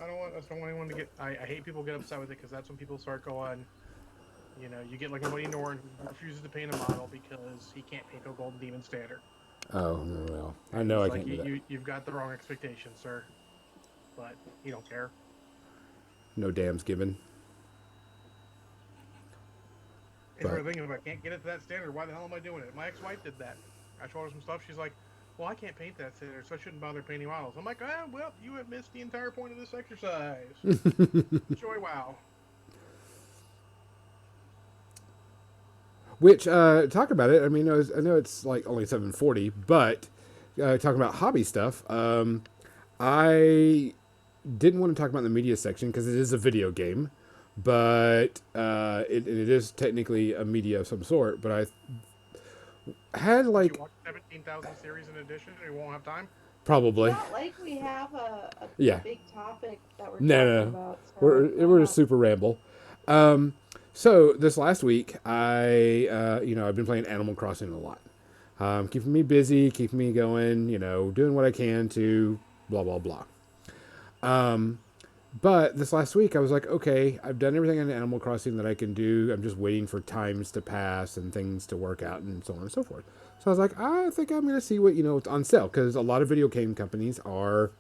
anyone to get. I hate people get upset with it because that's when people start going. You know, you get like a buddy Norn who refuses to paint a model because he can't paint a Golden Demon standard. Oh no, well, I know I can't do that. You've got the wrong expectations, sir. But you don't care. No damns given. If you're thinking, if I can't get it to that standard, why the hell am I doing it? My ex-wife did that. I showed her some stuff. She's like, well, I can't paint that standard, so I shouldn't bother painting models. I'm like, well, you have missed the entire point of this exercise. Enjoy WoW. Which talk about it. I mean, I know it's like only 7:40, but talking about hobby stuff. I didn't want to talk about the media section because it is a video game, but it is technically a media of some sort. But I had Would you like watch 17,000 series in addition and you won't have time? It's probably, not like we have a yeah. big topic that we're No, talking no, no. about, so go We're a ahead. super ramble. Um, so this last week, I've been playing Animal Crossing a lot, keeping me busy, keeping me going, doing what I can to blah blah blah. Um, but this last week, I was like, okay, I've done everything in Animal Crossing that I can do. I'm just waiting for times to pass and things to work out and so on and so forth. So I was like, I think I'm going to see what what's on sale because a lot of video game companies are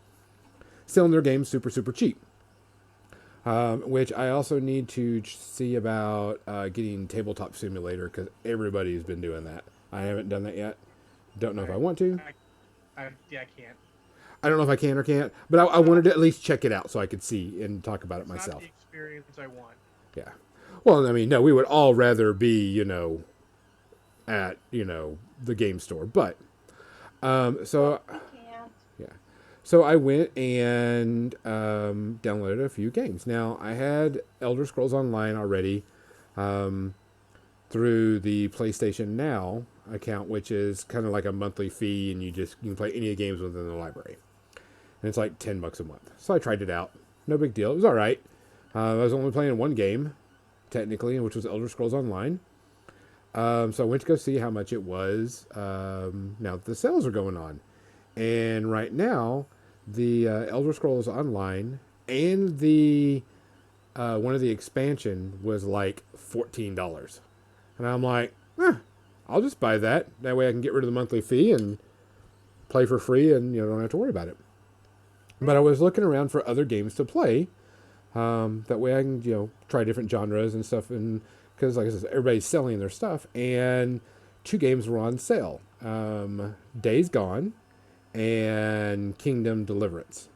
selling their games super super cheap. Which I also need to see about getting Tabletop Simulator because everybody's been doing that. I haven't done that yet. Don't know if I I, want to. yeah, I can't. I don't know if I can or can't, but I Not, wanted to at least check it out so I could see and talk about it it's not myself. the experience I want. Yeah. Well, I mean, no, we would all rather be, at, the game store. But, so, Well, we can't. yeah. So I went and downloaded a few games. Now, I had Elder Scrolls Online already um, through the PlayStation Now account, which is kind of like a monthly fee, and you can play any games within the library. And it's like $10 a month. So I tried it out. No big deal. It was all right. I was only playing one game, technically, which was Elder Scrolls Online. So I went to go see how much it was now that the sales are going on. And right now, the Elder Scrolls Online and the one of the expansion was like $14. And I'm like, I'll just buy that. That way I can get rid of the monthly fee and play for free and don't have to worry about it. But I was looking around for other games to play. That way I can, try different genres and stuff. And because, like I said, everybody's selling their stuff. And two games were on sale. Days Gone and Kingdom Deliverance.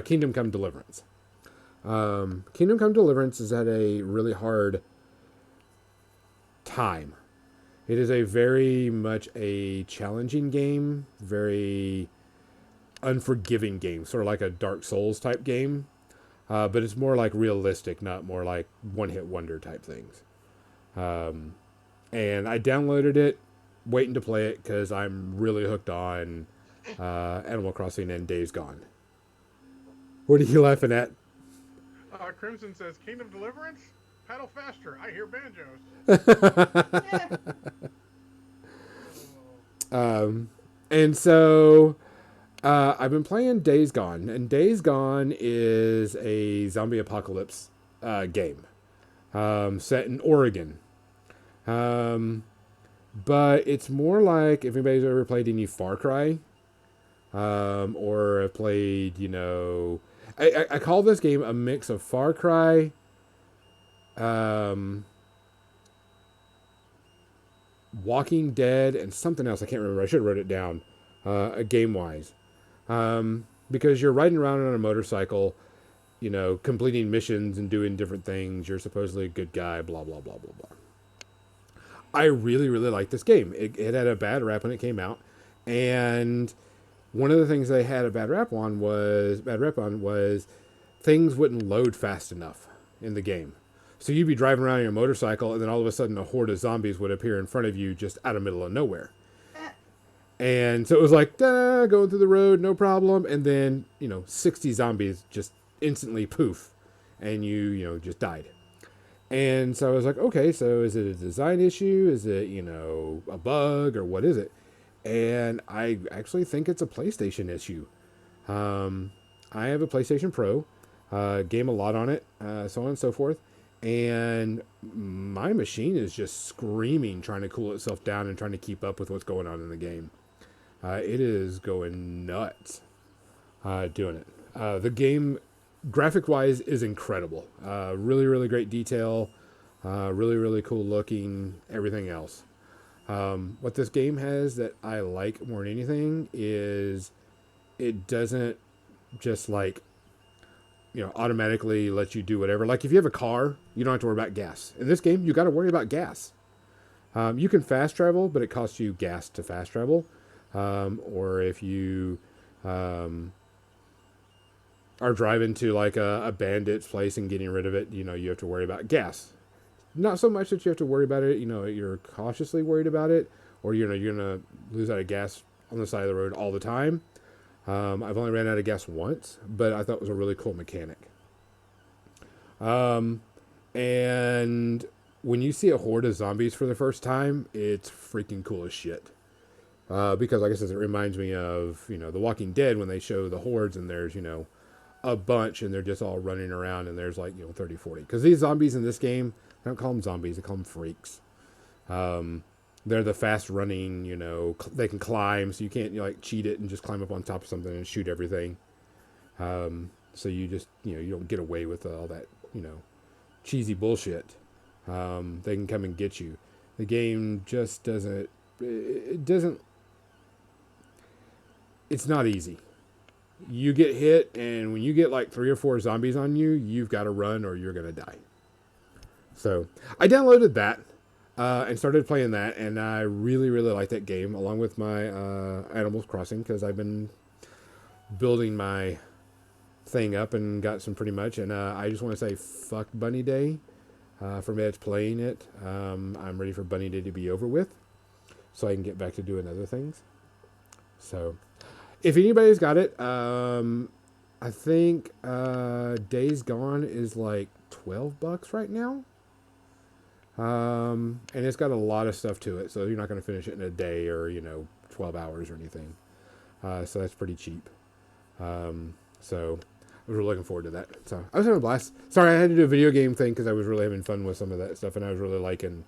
Kingdom Come Deliverance. Kingdom Come Deliverance has had a really hard time. It is a very much a challenging game, very unforgiving game, sort of like a Dark Souls type game. But it's more like realistic, not more like one-hit wonder type things. And I downloaded it, waiting to play it because I'm really hooked on Animal Crossing and Days Gone. What are you laughing at? Crimson says, Kingdom Deliverance? Paddle faster. I hear banjos. And so I've been playing Days Gone, and Days Gone is a zombie apocalypse game set in Oregon. But it's more like if anybody's ever played any Far Cry or have played, I call this game a mix of Far Cry, Walking Dead, and something else. I can't remember. I should have wrote it down game wise. Because you're riding around on a motorcycle, completing missions and doing different things. You're supposedly a good guy, blah, blah, blah, blah, blah. I really, really like this game. It had a bad rap when it came out. And one of the things they had a bad rap on was things wouldn't load fast enough in the game. So you'd be driving around on your motorcycle, and then all of a sudden a horde of zombies would appear in front of you just out of the middle of nowhere. And so it was like, going through the road, no problem. And then, 60 zombies just instantly poof. And you just died. And so I was like, okay, so is it a design issue? Is it, a bug or what is it? And I actually think it's a PlayStation issue. I have a PlayStation Pro, game a lot on it, so on and so forth. And my machine is just screaming, trying to cool itself down and trying to keep up with what's going on in the game. It is going nuts doing it. The game, graphic-wise, is incredible. Really, really great detail. Really, really cool looking. Everything else. What this game has that I like more than anything is it doesn't just automatically let you do whatever. Like if you have a car, you don't have to worry about gas. In this game, you got to worry about gas. You can fast travel, but it costs you gas to fast travel. Or if you are driving to like a bandit's place and getting rid of it, you have to worry about gas. Not so much that you have to worry about it, you're cautiously worried about it, or you're gonna lose out of gas on the side of the road all the time. I've only ran out of gas once, but I thought it was a really cool mechanic. Um, and when you see a horde of zombies for the first time, it's freaking cool as shit. Because, like I said, it reminds me of, The Walking Dead when they show the hordes and there's, a bunch and they're just all running around and there's like, 30, 40. Because these zombies in this game, I don't call them zombies, I call them freaks. They're the fast running, they can climb, so you can't, like cheat it and just climb up on top of something and shoot everything. So you just, you don't get away with all that, cheesy bullshit. They can come and get you. The game just doesn't, it's not easy. You get hit, and when you get like 3 or 4 zombies on you, you've got to run or you're going to die. So I downloaded that and started playing that, and I really, really like that game, along with my Animals Crossing, because I've been building my thing up and got some pretty much, and I just want to say fuck Bunny Day for me that's playing it. I'm ready for Bunny Day to be over with so I can get back to doing other things. So if anybody's got it, I think Days Gone is like $12 right now. And it's got a lot of stuff to it, so you're not going to finish it in a day or 12 hours or anything. So that's pretty cheap. So I was really looking forward to that. So I was having a blast. Sorry, I had to do a video game thing because I was really having fun with some of that stuff, and I was really liking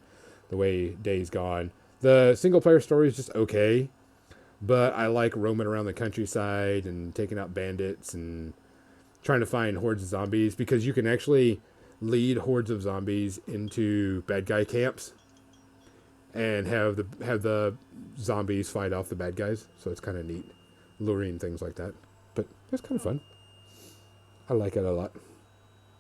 the way Days Gone. The single player story is just okay, but I like roaming around the countryside and taking out bandits and trying to find hordes of zombies, because you can actually lead hordes of zombies into bad guy camps and have the zombies fight off the bad guys. So it's kind of neat, luring things like that. But it's kind of fun. I like it a lot.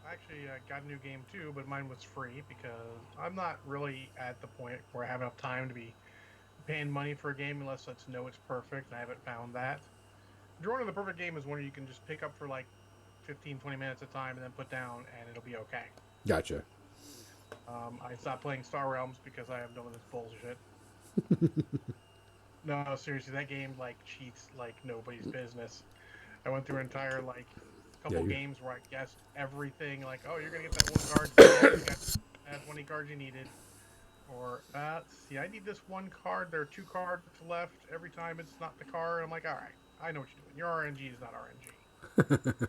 I actually got a new game too, but mine was free because I'm not really at the point where I have enough time to be paying money for a game unless I know it's perfect, and I haven't found that. Drawing the perfect game is one you can just pick up for like 15, 20 minutes at a time and then put down, and it'll be okay. Gotcha. I stopped playing Star Realms because I am done with this bullshit. No, seriously, that game like cheats like nobody's business. I went through an entire like couple games where I guessed everything. Like, oh, you're gonna get that one card. You got that 20 cards you needed. Or see, I need this one card. There are 2 cards left. Every time it's not the card, I'm like, all right, I know what you're doing. Your RNG is not RNG.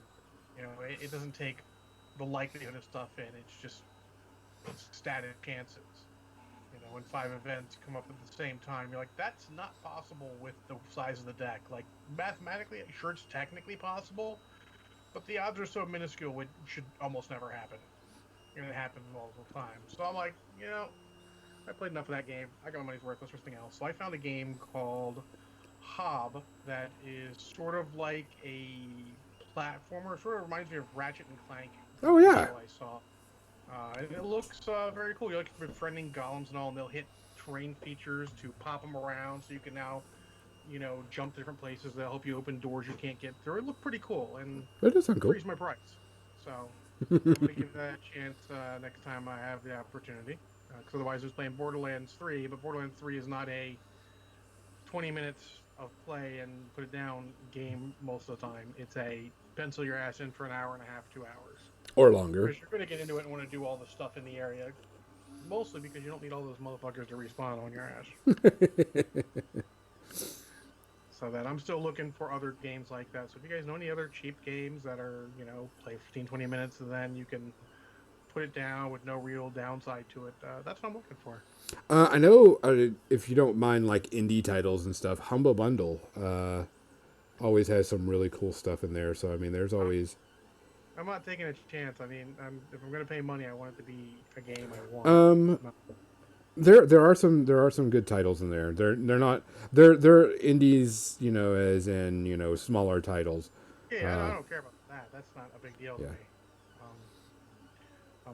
It doesn't take the likelihood of stuff in. It's static chances. When 5 events come up at the same time, you're like, that's not possible with the size of the deck. Like, mathematically, sure, it's technically possible, but the odds are so minuscule, it should almost never happen. And it happens multiple times. So I'm like, I played enough of that game. I got my money's worth. Let's do something else. So I found a game called Hob that is sort of like a platformer. Sort of reminds me of Ratchet and Clank. Oh, yeah. I saw. And it looks very cool. You're like befriending golems and all, and they'll hit terrain features to pop them around, so you can now, jump to different places. They'll help you open doors you can't get through. It looked pretty cool, and it does sound cool. Increase my price. So I'm gonna give that a chance next time I have the opportunity. Because otherwise, I was playing Borderlands 3, but Borderlands 3 is not a 20 minutes of play and put it down game most of the time. It's a pencil your ass in for an hour and a half, 2 hours. Or longer. Because you're going to get into it and want to do all the stuff in the area. Mostly because you don't need all those motherfuckers to respawn on your ass. So that I'm still looking for other games like that. So if you guys know any other cheap games that are, play 15, 20 minutes and then you can put it down with no real downside to it, that's what I'm looking for. I know, if you don't mind like indie titles and stuff, Humble Bundle always has some really cool stuff in there. So I mean, there's always. I'm not taking a chance. I mean, if I'm going to pay money, I want it to be a game I want. There are some good titles in there. They're indies, as in smaller titles. Yeah, I don't care about that. That's not a big deal to me.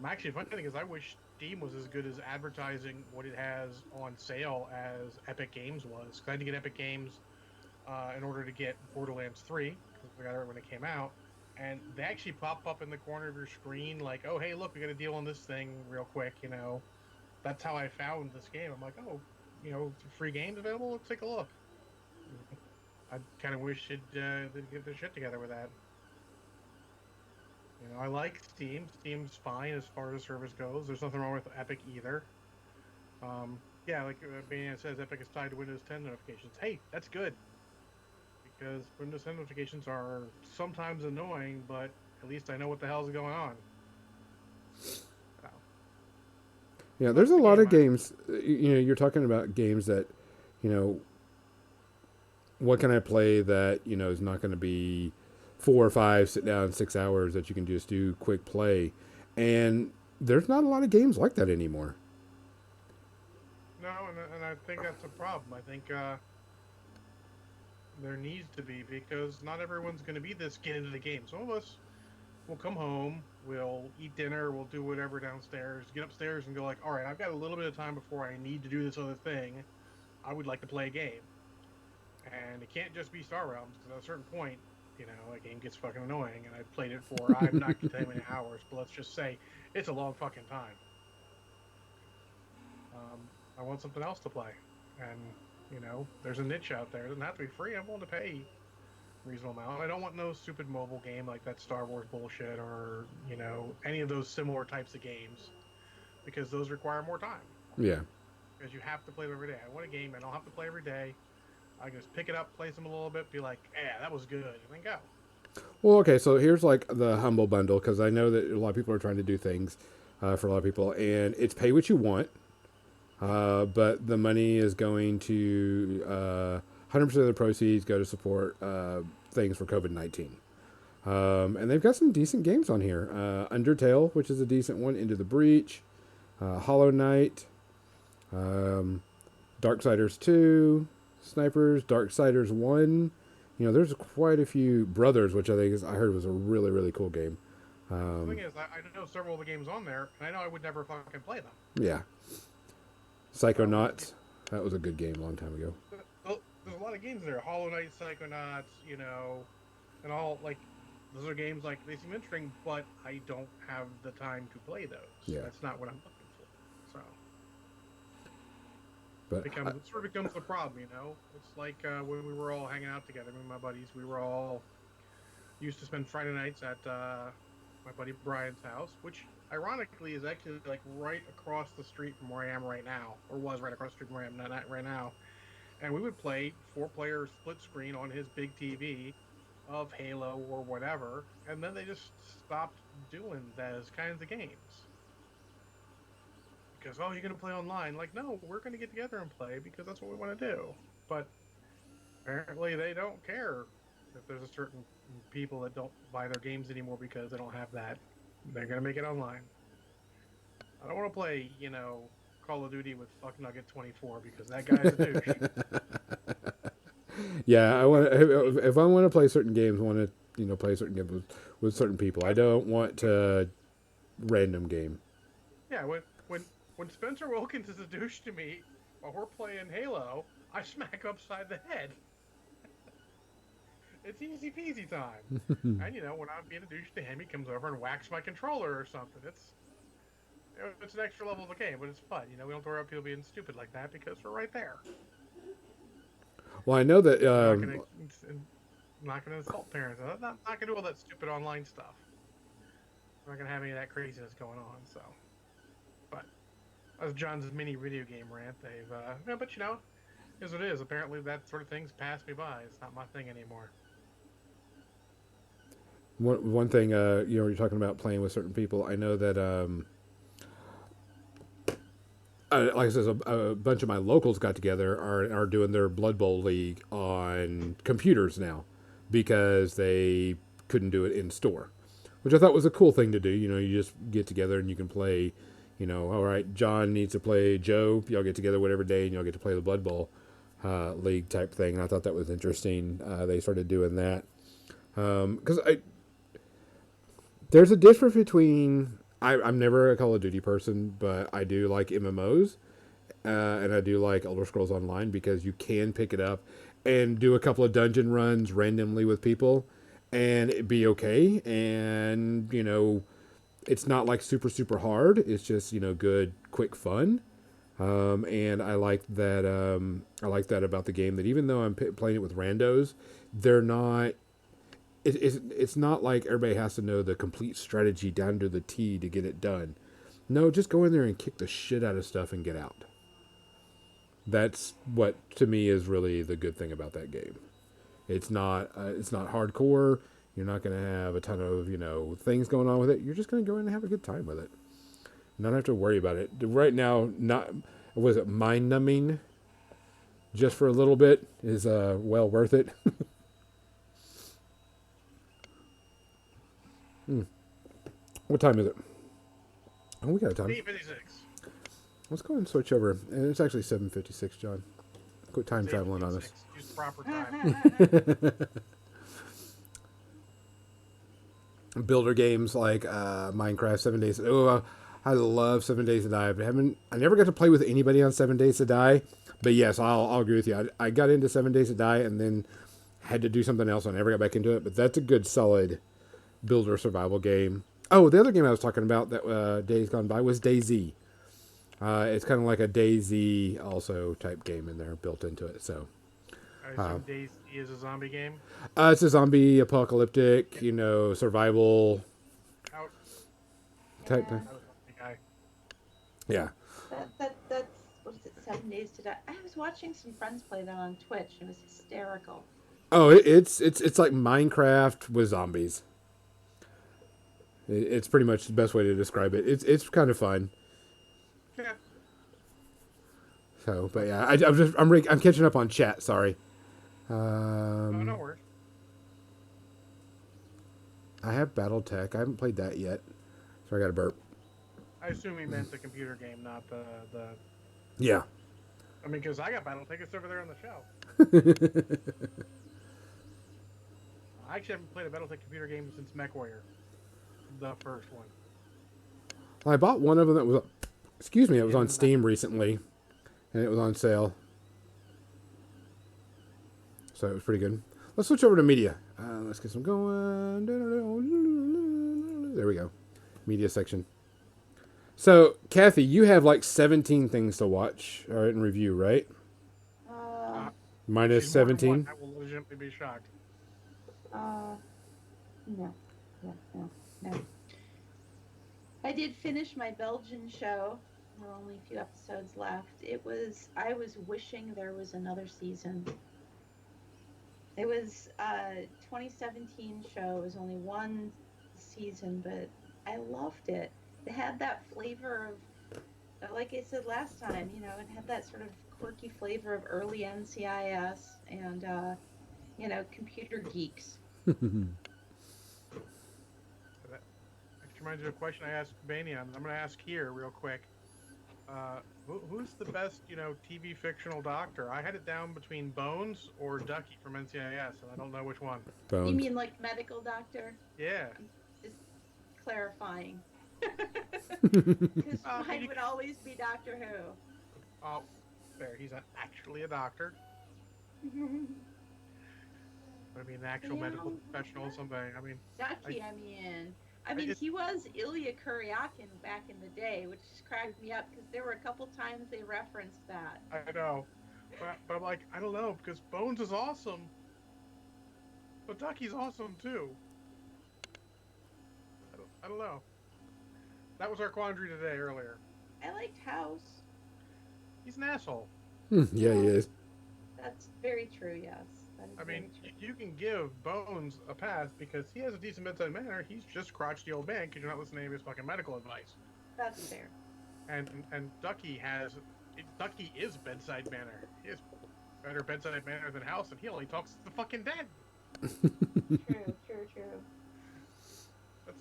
Actually, the funny thing is, I wish Steam was as good as advertising what it has on sale as Epic Games was. Because I had to get Epic Games in order to get Borderlands 3, because I got it when it came out. and they actually pop up in the corner of your screen like, oh hey, look, we got a deal on this thing real quick. That's how I found this game. I'm like, oh, free games available. Let's take a look. I kind of wish they'd get their shit together with that. I like Steam. Steam's fine as far as service goes. There's nothing wrong with Epic either. Yeah, like it says, Epic is tied to Windows 10 notifications. Hey, that's good because Windows 10 notifications are sometimes annoying, but at least I know what the hell's going on. So, Yeah, there's that's a the lot game of games. You're talking about games that, you know, what can I play that is not going to be 4 or 5 sit down 6 hours that you can just do quick play, and there's not a lot of games like that anymore. No, and I think that's a problem. I think there needs to be because not everyone's going to be this get into the game. Some of us will come home, we'll eat dinner, we'll do whatever downstairs, get upstairs and go like, all right, I've got a little bit of time before I need to do this other thing. I would like to play a game. And it can't just be Star Realms because at a certain point, a game gets fucking annoying. And I've played it for, I'm not going to tell you how many hours, but let's just say it's a long fucking time. I want something else to play. And, there's a niche out there. It doesn't have to be free. I'm willing to pay a reasonable amount. I don't want no stupid mobile game like that Star Wars bullshit or, any of those similar types of games because those require more time. Yeah. Because you have to play them every day. I want a game I don't have to play every day. I can just pick it up, play some a little bit, be like, yeah, that was good, and then go. Well, okay, so here's like the humble bundle because I know that a lot of people are trying to do things for a lot of people, and it's pay what you want, but the money is going to 100% of the proceeds go to support things for COVID-19. And they've got some decent games on here. Undertale, which is a decent one, Into the Breach, Hollow Knight, Darksiders 2, Snipers, Darksiders 1. There's quite a few Brothers, which I heard was a really, really cool game. The thing is, I know several of the games on there, and I know I would never fucking play them. Yeah. Psychonauts. That was a good game a long time ago. There's a lot of games there. Hollow Knight, Psychonauts, and all, like, those are games, like, they seem interesting, but I don't have the time to play those. Yeah. That's not what I'm looking for. So. But it sort of becomes the problem, It's like when we were all hanging out together, me and my buddies, we were all used to spend Friday nights at my buddy Brian's house, which ironically is actually like right across the street from where I am right now, or was right across the street from where I am not right now. And we would play 4-player split screen on his big TV of Halo or whatever, and then they just stopped doing those kinds of games. Because, oh, you're going to play online. Like, no, we're going to get together and play because that's what we want to do. But apparently they don't care if there's a certain people that don't buy their games anymore because they don't have that. They're going to make it online. I don't want to play, Call of Duty with Fuck Nugget 24 because that guy's a douche. Yeah, I want if I want to play certain games, I want to play certain games with certain people. I don't want to random game. Yeah, when Spencer Wilkins is a douche to me while we're playing Halo, I smack him upside the head. It's easy peasy time. And when I'm being a douche to him, he comes over and whacks my controller or something. It's an extra level of a game, but it's fun. We don't have to worry about people being stupid like that because we're right there. Well, I know that I'm not going to insult parents. I'm not going to do all that stupid online stuff. I'm not going to have any of that craziness going on. So, but that's John's mini video game rant. But is what it is. Apparently, that sort of thing's passed me by. It's not my thing anymore. One thing, you're talking about playing with certain people. I know that, like I said, a bunch of my locals got together are doing their Blood Bowl league on computers now because they couldn't do it in store, which I thought was a cool thing to do. You just get together and you can play. All right, John needs to play Joe. Y'all get together whatever day and y'all get to play the Blood Bowl league type thing. And I thought that was interesting. They started doing that because there's a difference between. I'm never a Call of Duty person, but I do like MMOs, and I do like Elder Scrolls Online because you can pick it up and do a couple of dungeon runs randomly with people, and it be okay. And it's not like super super hard. It's just good, quick fun. And I like that. I like that about the game. That even though I'm playing it with randos, they're not. It's not like everybody has to know the complete strategy down to the T to get it done. No, just go in there and kick the shit out of stuff and get out. That's what to me is really the good thing about that game. It's not hardcore. You're not going to have a ton of things going on with it. You're just going to go in and have a good time with it. Not have to worry about it. Right now, not was it mind numbing. Just for a little bit is well worth it. What time is it? Oh, we got time. 8:56. Let's go ahead and switch over. And it's actually 7:56, John. Quit time traveling on us. Use proper time. Builder games like Minecraft, 7 Days. Oh, I love 7 Days to Die. But I never got to play with anybody on 7 Days to Die. But yes, I'll agree with you. I got into 7 Days to Die and then had to do something else. I never got back into it. But that's a good, solid builder survival game. Oh, the other game I was talking about that days gone by was DayZ. It's kind of like a DayZ also type game in there built into it. So I assume DayZ is a zombie game. it's a zombie apocalyptic, survival Out. type Yeah. thing. I was a guy. Yeah. That's what is it? 7 Days to Die. I was watching some friends play that on Twitch. It was hysterical. Oh, it's like Minecraft with zombies. It's pretty much the best way to describe it. It's kind of fun. Yeah. So, but yeah, I'm catching up on chat. Sorry. No worries. I have BattleTech. I haven't played that yet, so I got a burp. I assume he meant the computer game, not the. Yeah. I mean, because I got BattleTech. It's over there on the shelf. I actually haven't played a BattleTech computer game since MechWarrior, the first one. I bought one of them that was, it was on Steam recently, and it was on sale. So it was pretty good. Let's switch over to media. Let's get some going. There we go. Media section. So, Kathy, you have like 17 things to watch or and review, right? Minus She's more than 17? one. I will legitimately be shocked. No. No. I did finish my Belgian show. There were only a few episodes left. I was wishing there was another season. It was a 2017 show. It was only one season, but I loved it. It had that flavor of, like I said last time, it had that sort of quirky flavor of early NCIS and, computer geeks. That actually reminds me of a question I asked Bania. I'm going to ask here real quick. Who's the best, TV fictional doctor? I had it down between Bones or Ducky from NCIS, and I don't know which one. Bones. You mean like medical doctor? Yeah. Just clarifying. Because Well, mine would always be Doctor Who. Oh, there. He's not actually a doctor. I mean, an actual medical professional or something. I mean, Ducky, I mean, he was Ilya Kuryakin back in the day, which cracked me up because there were a couple times they referenced that. I know. But I'm like, I don't know, because Bones is awesome. But Ducky's awesome, too. I don't know. That was our quandary today, earlier. I liked House. He's an asshole. Yeah, he is. That's very true, yes. I mean, you can give Bones a pass because he has a decent bedside manner. He's just crotchety old man because you're not listening to his fucking medical advice. That's fair. And Ducky is bedside manner. He has better bedside manner than House, and he only talks to the fucking dead. True.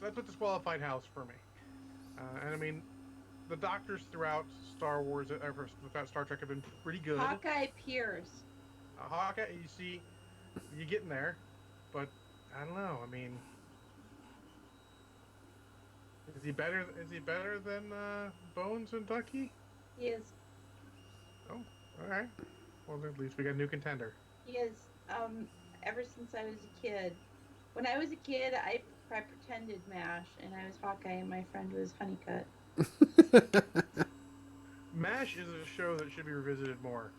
That's what disqualified House for me. And I mean, the doctors throughout Star Wars, throughout Star Trek have been pretty good. Hawkeye Pierce. Hawkeye, you see, you're getting there, but I don't know. I mean, is he better? Is he better than Bones and Ducky? He is. Oh, all right. Well, at least we got a new contender. He is. Ever since I was a kid, When I was a kid, I pretended MASH, and I was Hawkeye, and my friend was Honeycutt. MASH is a show that should be revisited more.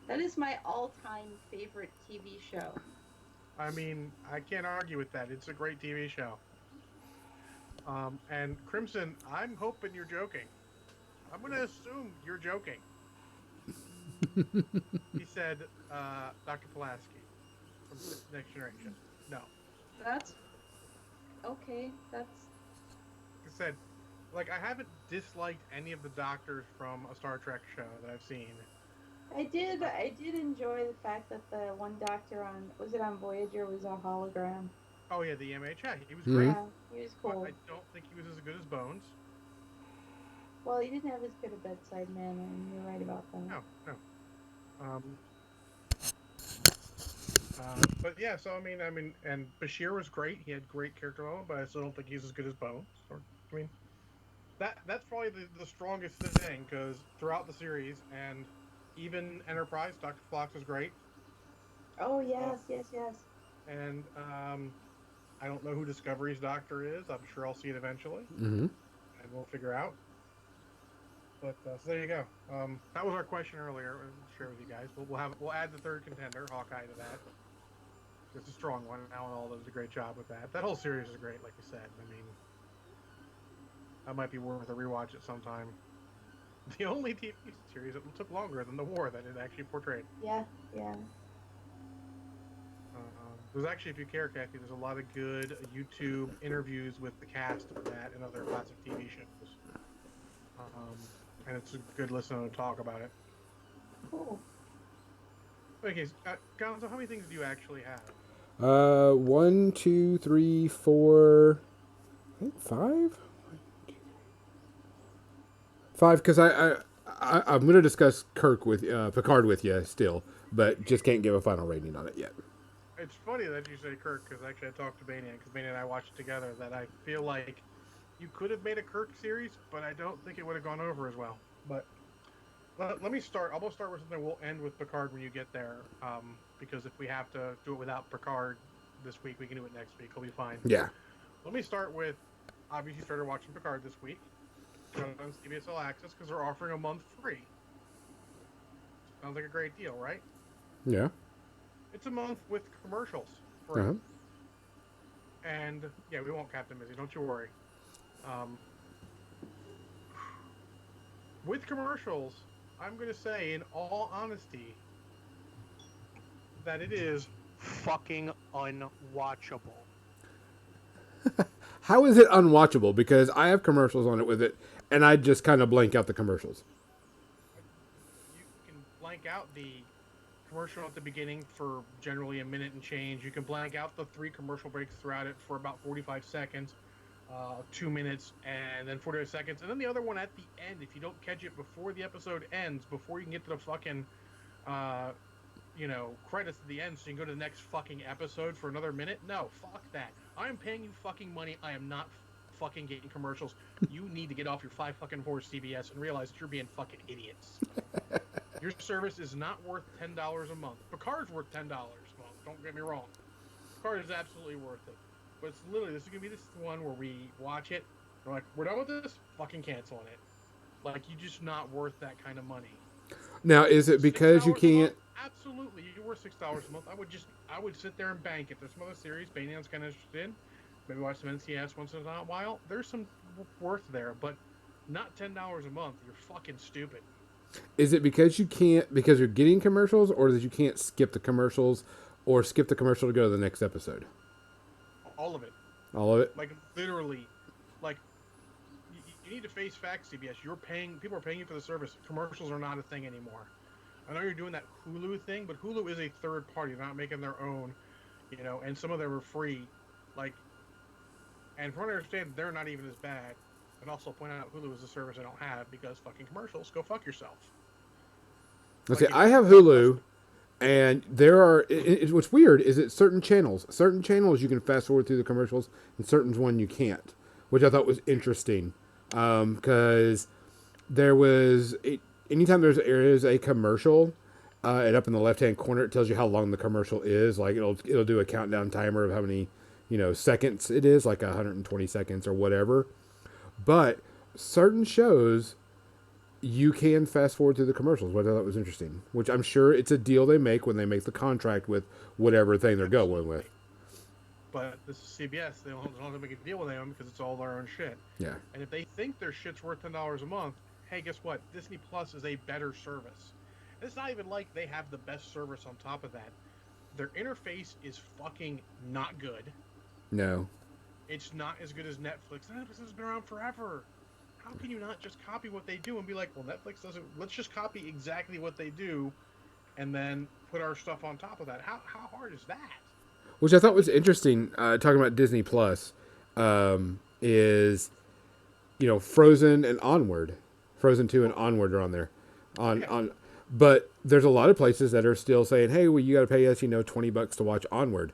That is my all-time favorite TV show. I mean, I can't argue with that. It's a great TV show. And Crimson, I'm hoping you're joking. I'm going to assume you're joking. He said, Dr. Pulaski from Next Generation. No. That's okay. That's He said, like, I haven't disliked any of the doctors from a Star Trek show that I've seen. I did enjoy the fact that the one doctor on was it on Voyager was a hologram. Oh, yeah, the MHA. He was Mhm. great. Yeah, he was But cool. I don't think he was as good as Bones. Well, he didn't have as good a bedside manner, and you're right about that. No, no. Um, but yeah, so and Bashir was great. He had great character development, but I still don't think he's as good as Bones. Or, I mean, that's probably the strongest thing because throughout the series and even Enterprise, Doctor Phlox was great. Oh Uh, yes, yes, yes. and I don't know who Discovery's Doctor is. I'm sure I'll see it eventually, Hmm. and we'll figure out. But so there you go. That was our question earlier. I'll share with you guys. We'll add the third contender, Hawkeye, to that. It's a strong one. Alan Alda does a great job with that. That whole series is great, like you said. I mean, that might be worth a rewatch at some time. The only TV series that took longer than the war that it actually portrayed. Yeah, yeah. There's actually, if you care, Kathy, there's a lot of good YouTube interviews with the cast of that and other classic TV shows. And it's a good listen to talk about it. Cool. Okay, Gonzo, how many things do you actually have? 1, 2, 3, 4. I think 5. 5, because I'm going to discuss Kirk with Picard with you still, but just can't give a final rating on it yet. It's funny that you say Kirk because actually I talked to Bania because Bania and I watched it together. That I feel like you could have made a Kirk series, but I don't think it would have gone over as well. But let me start. I'll start with something. We'll end with Picard when you get there, because if we have to do it without Picard this week, we can do it next week. He'll be fine. Yeah. Let me start with. Obviously, started watching Picard this week on CBS All Access because they're offering a month free. Sounds like a great deal, right? Yeah. It's a month with commercials free. Uh-huh. And yeah, we won't Captain Busy. Don't you worry. With commercials, I'm going to say, in all honesty, that it is fucking unwatchable. How is it unwatchable? Because I have commercials on it with it, and I just kind of blank out the commercials. You can blank out the commercial at the beginning for generally a minute and change. You can blank out the 3 commercial breaks throughout it for about 45 seconds, 2 minutes, and then 45 seconds. And then the other one at the end, if you don't catch it before the episode ends, before you can get to the fucking, credits at the end so you can go to the next fucking episode for another minute. No, fuck that. I'm paying you fucking money. I am not fucking getting commercials. You need to get off your 5 fucking horse CBS and realize that you're being fucking idiots. Your service is not worth $10 a month. Picard's worth $10 a month. Don't get me wrong. Picard is absolutely worth it. But it's literally, this is going to be this one where we watch it. We're like, we're done with this? Fucking canceling it. Like, you're just not worth that kind of money. Now, is it because you $6 a can't? month? Absolutely. You're worth $6 a month. I would sit there and bank it. There's some other series Banian's kind of interested in. Maybe watch some NCS once in a while. There's some worth there, but not $10 a month. You're fucking stupid. Is it because you can't, because you're getting commercials, or that you can't skip the commercials, or skip the commercial to go to the next episode? All of it. All of it? Like, literally. Like, you need to face facts, CBS. People are paying you for the service. Commercials are not a thing anymore. I know you're doing that Hulu thing, but Hulu is a third party. They're not making their own, and some of them are free. Like, and from what I understand, they're not even as bad. And also point out Hulu is a service I don't have because fucking commercials. Go fuck yourself. Let's see. I have Hulu, and there are. What's weird is that certain channels you can fast forward through the commercials, and certain one you can't, which I thought was interesting, because there was anytime there is a commercial, and up in the left hand corner it tells you how long the commercial is. Like it'll do a countdown timer of how many seconds it is, like 120 seconds or whatever. But certain shows you can fast forward through the commercials, which I thought was interesting. Which I'm sure it's a deal they make when they make the contract with whatever thing they're going with. But this is CBS. They don't have to make a deal with them because it's all their own shit. Yeah. And if they think their shit's worth $10 a month, hey, guess what? Disney Plus is a better service. And it's not even like they have the best service on top of that. Their interface is fucking not good. No. It's not as good as Netflix. Netflix has been around forever. How can you not just copy what they do and be like, well, Netflix doesn't. Let's just copy exactly what they do, and then put our stuff on top of that. How hard is that? Which I thought was interesting. Talking about Disney Plus, is Frozen and Onward, Frozen 2 and Onward are on there, on. But there's a lot of places that are still saying, hey, well, you got to pay us $20 to watch Onward,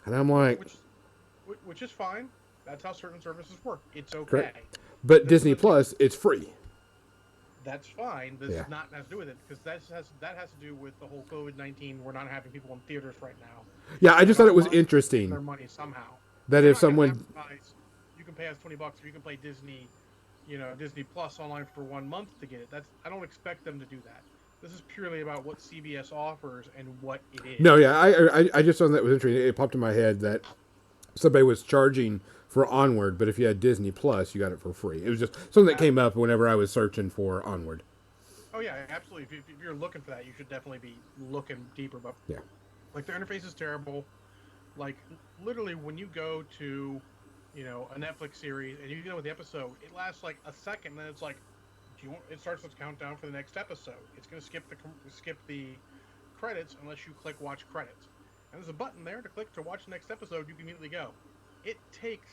and I'm like, which is fine. That's how certain services work. It's okay. Correct. But Disney Plus, it's free. That's fine. This is not has to do with it because that has to do with the whole COVID-19. We're not having people in theaters right now. Yeah, I just thought it was interesting. Their money somehow. That if someone, you can pay us $20 or you can play Disney, Disney Plus online for 1 month to get it. I don't expect them to do that. This is purely about what CBS offers and what it is. No, yeah, I just thought that was interesting. It popped in my head that somebody was charging for Onward, but if you had Disney Plus, you got it for free. It was just something that came up whenever I was searching for Onward. Oh yeah, absolutely. If you're looking for that, you should definitely be looking deeper. But yeah, like their interface is terrible. Like literally, when you go to, a Netflix series and you get with the episode, it lasts like a second, and then it's like, it starts its countdown for the next episode. It's going to skip the credits unless you click watch credits. And there's a button there to click to watch the next episode. You can immediately go. It takes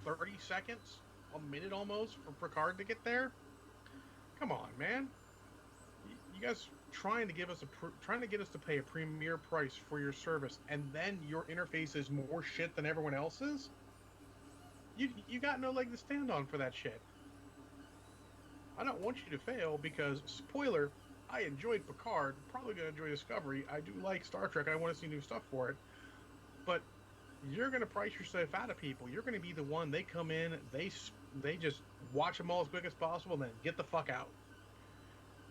30 seconds, a minute almost, for Picard to get there. Come on, man. You guys trying to get us to pay a premier price for your service, and then your interface is more shit than everyone else's. You got no leg to stand on for that shit. I don't want you to fail because, spoiler, I enjoyed Picard. Probably gonna enjoy Discovery. I do like Star Trek. I want to see new stuff for it, but you're going to price yourself out of people. You're going to be the one, they come in, they just watch them all as quick as possible, and then get the fuck out.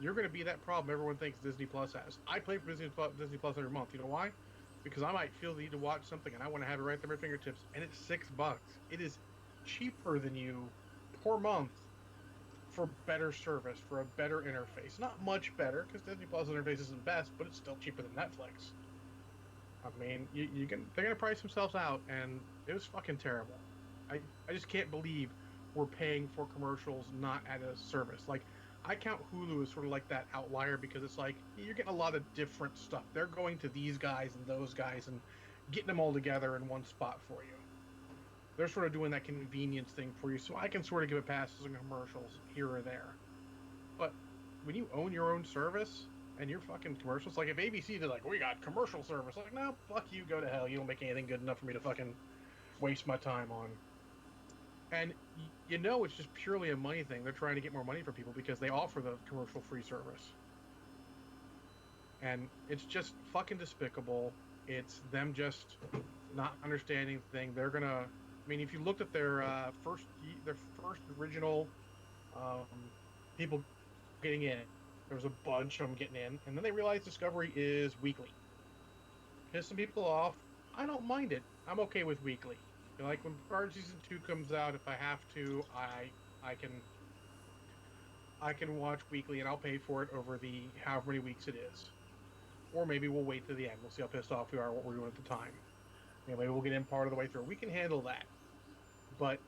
You're going to be that problem everyone thinks Disney Plus has. I pay for Disney Plus every month. You know why? Because I might feel the need to watch something, and I want to have it right there at my fingertips, and it's $6. It is cheaper than you per month for better service, for a better interface. Not much better, because Disney Plus interface isn't best, but it's still cheaper than Netflix. I mean, they're gonna price themselves out, and it was fucking terrible. I just can't believe we're paying for commercials not at a service. Like, I count Hulu as sort of like that outlier because it's like you're getting a lot of different stuff. They're going to these guys and those guys and getting them all together in one spot for you. They're sort of doing that convenience thing for you, so I can sort of give it passes and commercials here or there. But when you own your own service and your fucking commercials, like if ABC did like, we got commercial service, like, no, fuck you, go to hell. You don't make anything good enough for me to fucking waste my time on. And it's just purely a money thing. They're trying to get more money for people because they offer the commercial-free service. And it's just fucking despicable. It's them just not understanding the thing. They're gonna, I mean, if you looked at their first original people getting in, there was a bunch of them getting in, and then they realized Discovery is weekly. Piss some people off. I don't mind it. I'm okay with weekly. Like when Picard season 2 comes out, if I have to, I can watch weekly, and I'll pay for it over the however many weeks it is. Or maybe we'll wait to the end. We'll see how pissed off we are, what we're doing at the time. Maybe we'll get in part of the way through. We can handle that. But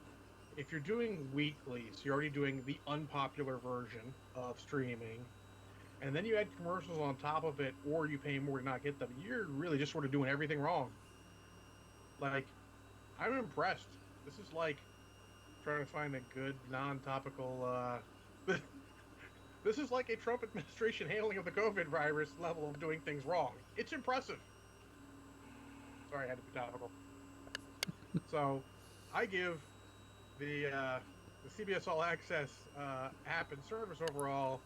if you're doing weekly, so you're already doing the unpopular version of streaming, and then you add commercials on top of it, or you pay more to not get them, you're really just sort of doing everything wrong. Like, I'm impressed. This is like trying to find a good non-topical. This is like a Trump administration handling of the COVID virus level of doing things wrong. It's impressive. Sorry, I had to be topical. So, I give the CBS All Access app and service overall.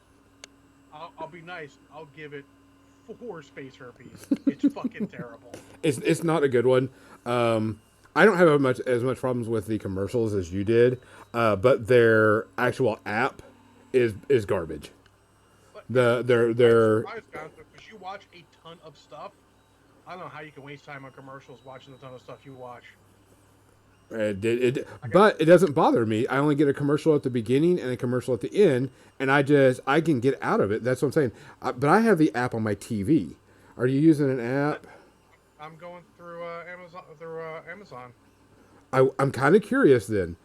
I'll be nice. I'll give it 4 space herpes. It's fucking terrible. It's not a good one. I don't have as much problems with the commercials as you did, but their actual app is garbage. But Their surprised, because you watch a ton of stuff. I don't know how you can waste time on commercials watching the ton of stuff you watch. But it doesn't bother me. I only get a commercial at the beginning and a commercial at the end, and I can get out of it. That's what I'm saying. But I have the app on my TV. Are you using an app? I'm going through Amazon. I'm kind of curious then.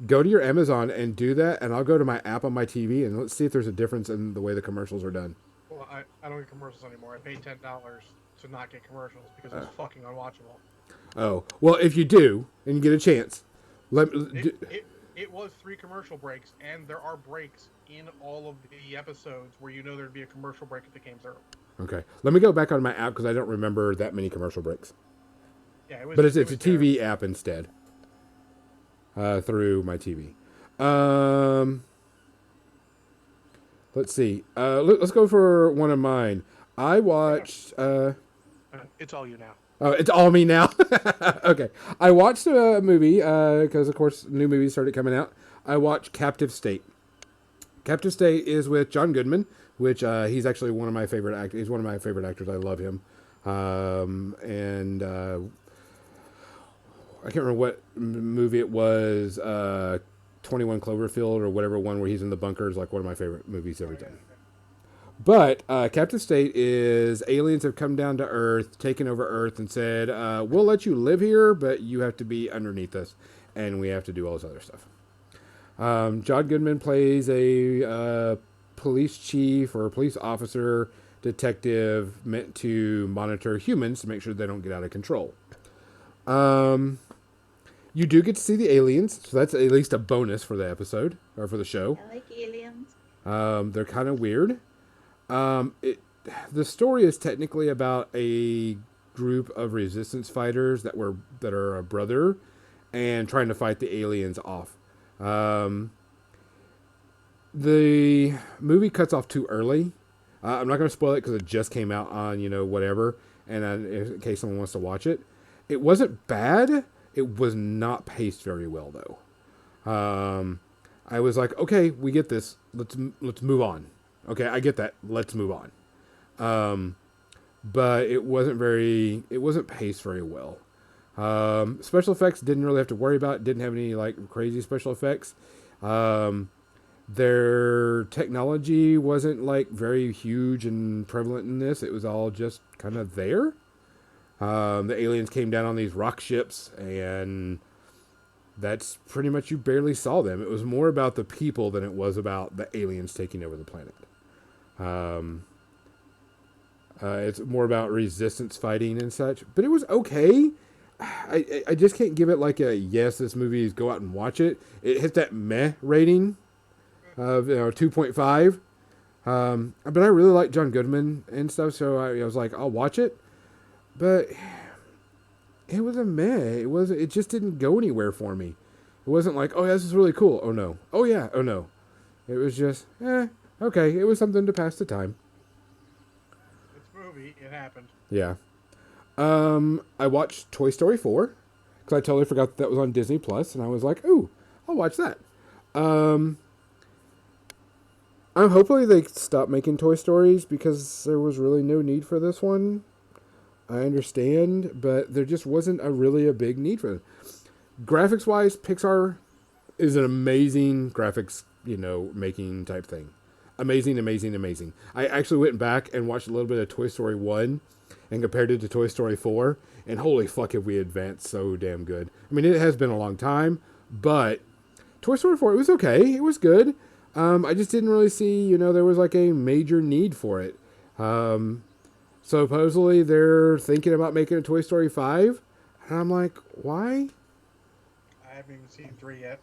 Go to your Amazon and do that, and I'll go to my app on my TV and let's see if there's a difference in the way the commercials are done. Well, I don't get commercials anymore. I paid $10 to not get commercials because it's fucking unwatchable. Oh, well, if you do and you get a chance, It was 3 commercial breaks, and there are breaks in all of the episodes where you know there'd be a commercial break if they came through. Okay, let me go back on my app because I don't remember that many commercial breaks. Yeah, but it's a TV app instead. Through my TV. Let's see. Let's go for one of mine. I watched. It's all you now. Oh, it's all me now. Okay, I watched a movie because, of course, new movies started coming out. I watched Captive State. Captive State is with John Goodman, which he's actually one of my favorite actors. He's one of my favorite actors. I love him. And I can't remember what movie it was. 21 Cloverfield or whatever one where he's in the bunker is like one of my favorite movies every time. But Captive State is aliens have come down to Earth, taken over Earth, and said, we'll let you live here, but you have to be underneath us, and we have to do all this other stuff. John Goodman plays a police chief or a police officer, detective, meant to monitor humans to make sure they don't get out of control. You do get to see the aliens, so that's at least a bonus for the episode, or for the show. I like aliens. They're kind of weird. The story is technically about a group of resistance fighters that are a brother and trying to fight the aliens off. The movie cuts off too early. I'm not going to spoil it because it just came out on whatever, and in case someone wants to watch it, it wasn't bad. It was not paced very well though. I was like, okay, we get this. Let's move on. Okay, I get that. Let's move on. But it wasn't paced very well. Special effects didn't really have to worry about. Didn't have any like crazy special effects. Their technology wasn't like very huge and prevalent in this. It was all just kind of there. The aliens came down on these rock ships, and that's pretty much, you barely saw them. It was more about the people than it was about the aliens taking over the planet. It's more about resistance fighting and such, but it was okay. I just can't give it like a yes, this movie is go out and watch it. It hit that meh rating of 2.5. But I really like John Goodman and stuff, so I was like, I'll watch it. But it was a meh. It just didn't go anywhere for me. It wasn't like, oh yeah, this is really cool. Oh no. Oh yeah. Oh no. It was just, okay. It was something to pass the time. It's a movie. It happened. Yeah. I watched Toy Story 4 because I totally forgot that was on Disney Plus, and I was like, ooh, I'll watch that. Hopefully they stop making Toy Stories because there was really no need for this one. I understand, but there just wasn't really a big need for it. Graphics wise, Pixar is an amazing graphics, making type thing. Amazing, amazing, amazing. I actually went back and watched a little bit of Toy Story 1 and compared it to Toy Story 4, and holy fuck have we advanced so damn good. I mean, it has been a long time, but Toy Story 4, it was okay. It was good. I just didn't really see, there was like a major need for it. Supposedly they're thinking about making a Toy Story 5. And I'm like, why? I haven't even seen 3 yet.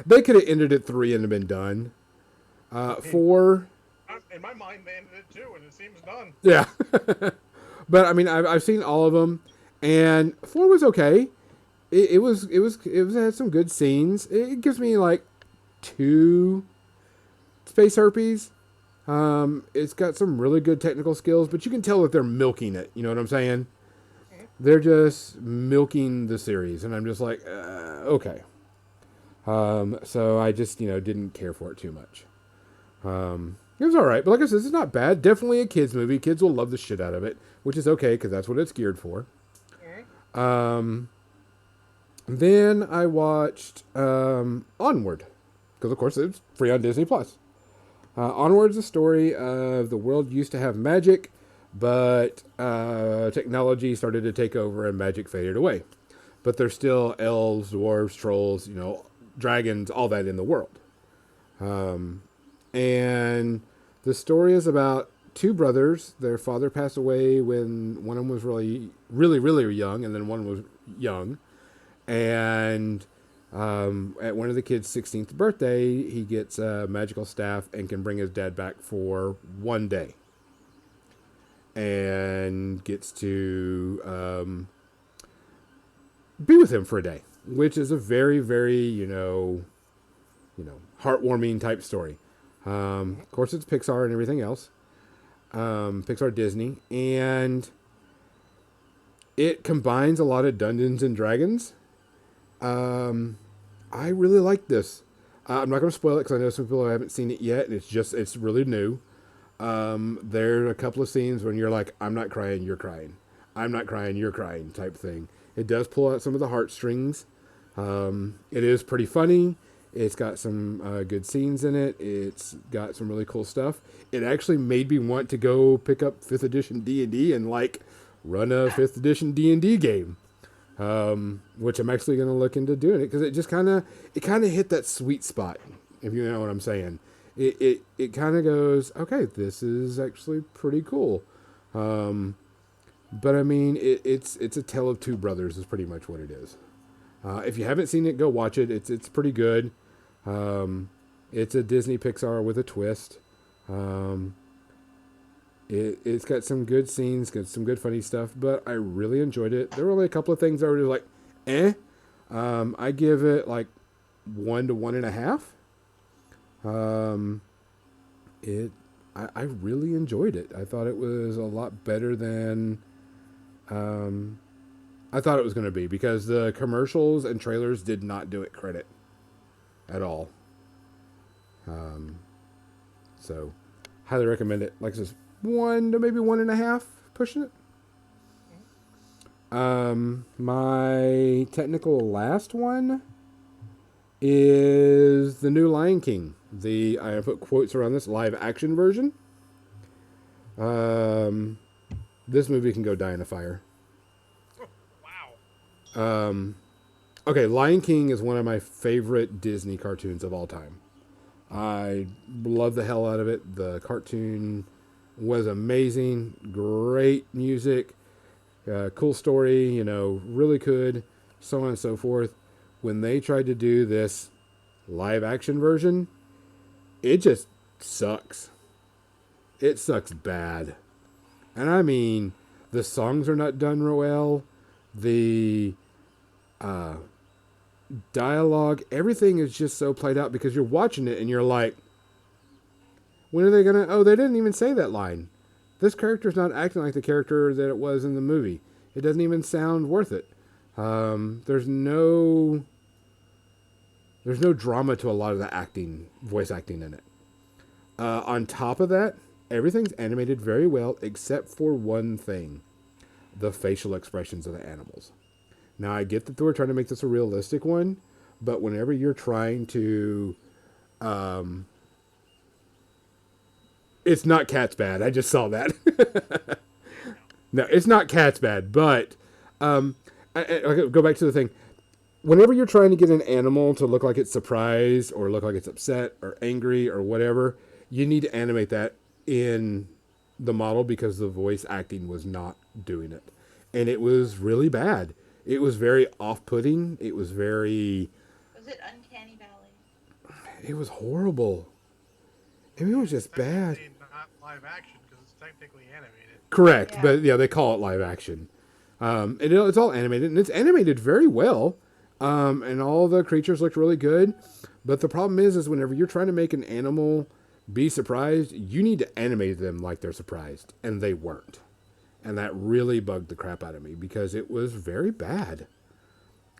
They could have ended at 3 and have been done. 4. In my mind, they ended at 2, and it seems done. Yeah. But I mean, I've seen all of them, and 4 was okay. It had some good scenes. It gives me like 2 space herpes. It's got some really good technical skills, but you can tell that they're milking it. You know what I'm saying? they're just milking the series, and I'm just like, okay. So I just didn't care for it too much. It was all right, but like I said, it's not bad. Definitely a kids movie. Kids will love the shit out of it, which is okay because that's what it's geared for. Um, then I watched Onward because of course it's free on Disney Plus. Onward's a story of the world used to have magic, but technology started to take over and magic faded away. But there's still elves, dwarves, trolls, dragons, all that in the world. And the story is about two brothers. Their father passed away when one of them was really, really, really young, and then one was young. And at one of the kids' 16th birthday, he gets a magical staff and can bring his dad back for one day. And gets to be with him for a day, which is a very, very, heartwarming type story. Of course, it's Pixar and everything else. Pixar Disney. And it combines a lot of Dungeons and Dragons. I really like this. I'm not going to spoil it because I know some people haven't seen it yet. And it's really new. There are a couple of scenes when you're like, I'm not crying, you're crying. I'm not crying, you're crying type thing. It does pull out some of the heartstrings. It is pretty funny. It's got some good scenes in it. It's got some really cool stuff. It actually made me want to go pick up 5th edition D&D and run a 5th edition D&D game. Which I'm actually going to look into doing it because it just kind of hit that sweet spot, if you know what I'm saying. It kind of goes, okay, this is actually pretty cool. But I mean, it's a tale of two brothers is pretty much what it is. If you haven't seen it, go watch it. It's pretty good. It's a Disney Pixar with a twist. It's got some good scenes, got some good funny stuff, but I really enjoyed it. There were only a couple of things that were just like, eh. I give it 1 to 1.5. I really enjoyed it. I thought it was a lot better than I thought it was going to be because the commercials and trailers did not do it credit at all. So highly recommend it. Like I said, 1 to maybe 1.5, pushing it. My technical last one is the new Lion King. I put quotes around this live action version. This movie can go die in a fire. Wow. Okay, Lion King is one of my favorite Disney cartoons of all time. I love the hell out of it. The cartoon was amazing. Great music. Cool story, really good. So on and so forth. When they tried to do this live action version, it just sucks. It sucks bad. And I mean, the songs are not done real well. The dialogue, everything is just so played out because you're watching it and you're like, when are they going to... Oh, they didn't even say that line. This character's not acting like the character that it was in the movie. It doesn't even sound worth it. There's no drama to a lot of the voice acting in it. On top of that, everything's animated very well except for one thing. The facial expressions of the animals. Now, I get that they were trying to make this a realistic one, but whenever you're trying to... it's not Cat's Bad. I just saw that. No, it's not Cat's Bad, but... I go back to the thing. Whenever you're trying to get an animal to look like it's surprised or look like it's upset or angry or whatever, you need to animate that in the model because the voice acting was not doing it. And it was really bad. It was very off-putting. It was very... Was it Uncanny Valley? It was horrible. I mean, it was just bad. Not live action because it's technically animated. Correct, Yeah. but yeah, they call it live action. It's all animated, and it's animated very well. And all the creatures looked really good. But the problem is whenever you're trying to make an animal be surprised, you need to animate them like they're surprised, and they weren't. And that really bugged the crap out of me because it was very bad.